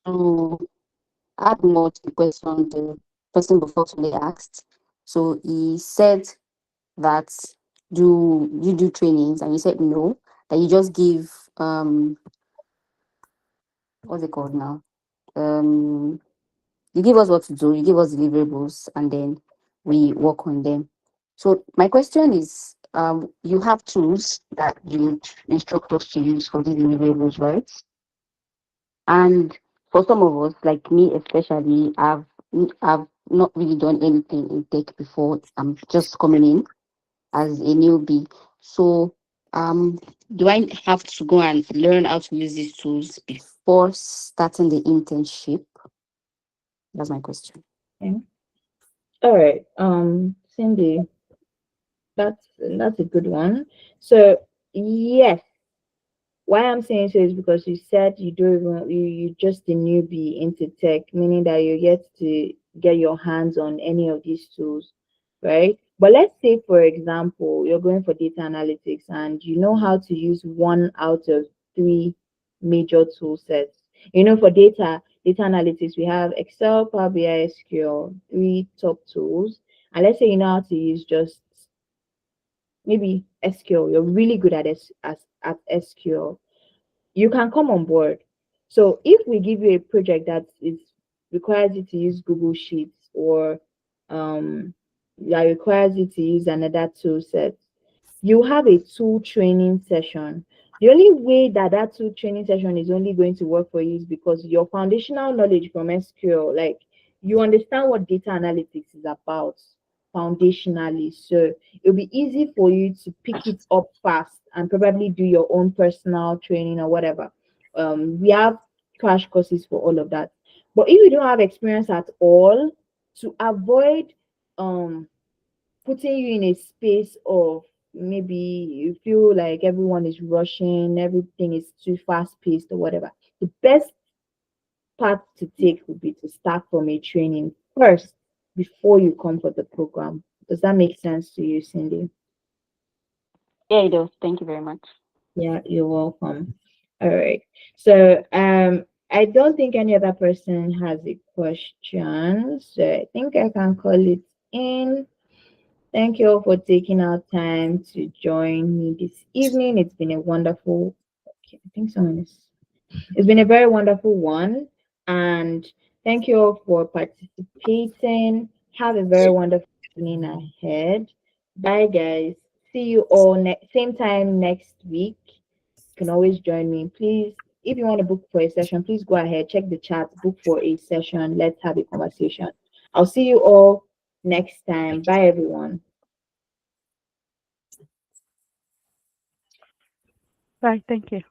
so add more to the question the person before today asked. So he said that do you do trainings, and you said no, that you just give what's it called now? You give us what to do, you give us deliverables, and then we work on them. So my question is, you have tools that you instruct us to use for these deliverables, right? And for some of us, like me especially, I've not really done anything in tech before. I'm just coming in as a newbie. So do I have to go and learn how to use these tools before starting the internship? That's my question. Okay. All right. Cindy, that's a good one. So yes, why I'm saying so is because you said you don't even you just a newbie into tech, meaning that you get to get your hands on any of these tools, right? But let's say, for example, you're going for data analytics and you know how to use one out of three major tool sets. For data analytics, we have Excel, Power BI, SQL, three top tools. And let's say you know how to use just maybe SQL. You're really good at at SQL, you can come on board. So if we give you a project that is requires you to use Google Sheets, or that requires you to use another tool set, you have a tool training session. The only way that tool training session is only going to work for you is because your foundational knowledge from SQL, like you understand what data analytics is about foundationally. So it'll be easy for you to pick it up fast and probably do your own personal training or whatever. We have crash courses for all of that. But if you don't have experience at all, to avoid putting you in a space of maybe you feel like everyone is rushing, everything is too fast paced or whatever, the best path to take would be to start from a training first before you come for the program. Does that make sense to you, Cindy? Yeah, it does. Thank you very much. Yeah, you're welcome. All right. So I don't think any other person has a question. So I think I can call it in. Thank you all for taking our time to join me this evening. It's been a wonderful, okay, I think someone is, it's been a very wonderful one. And thank you all for participating. Have a very wonderful evening ahead. Bye, guys. See you all same time next week. You can always join me. Please, if you want to book for a session, please go ahead, check the chat, book for a session. Let's have a conversation. I'll see you all next time. Bye, everyone. Bye. Thank you.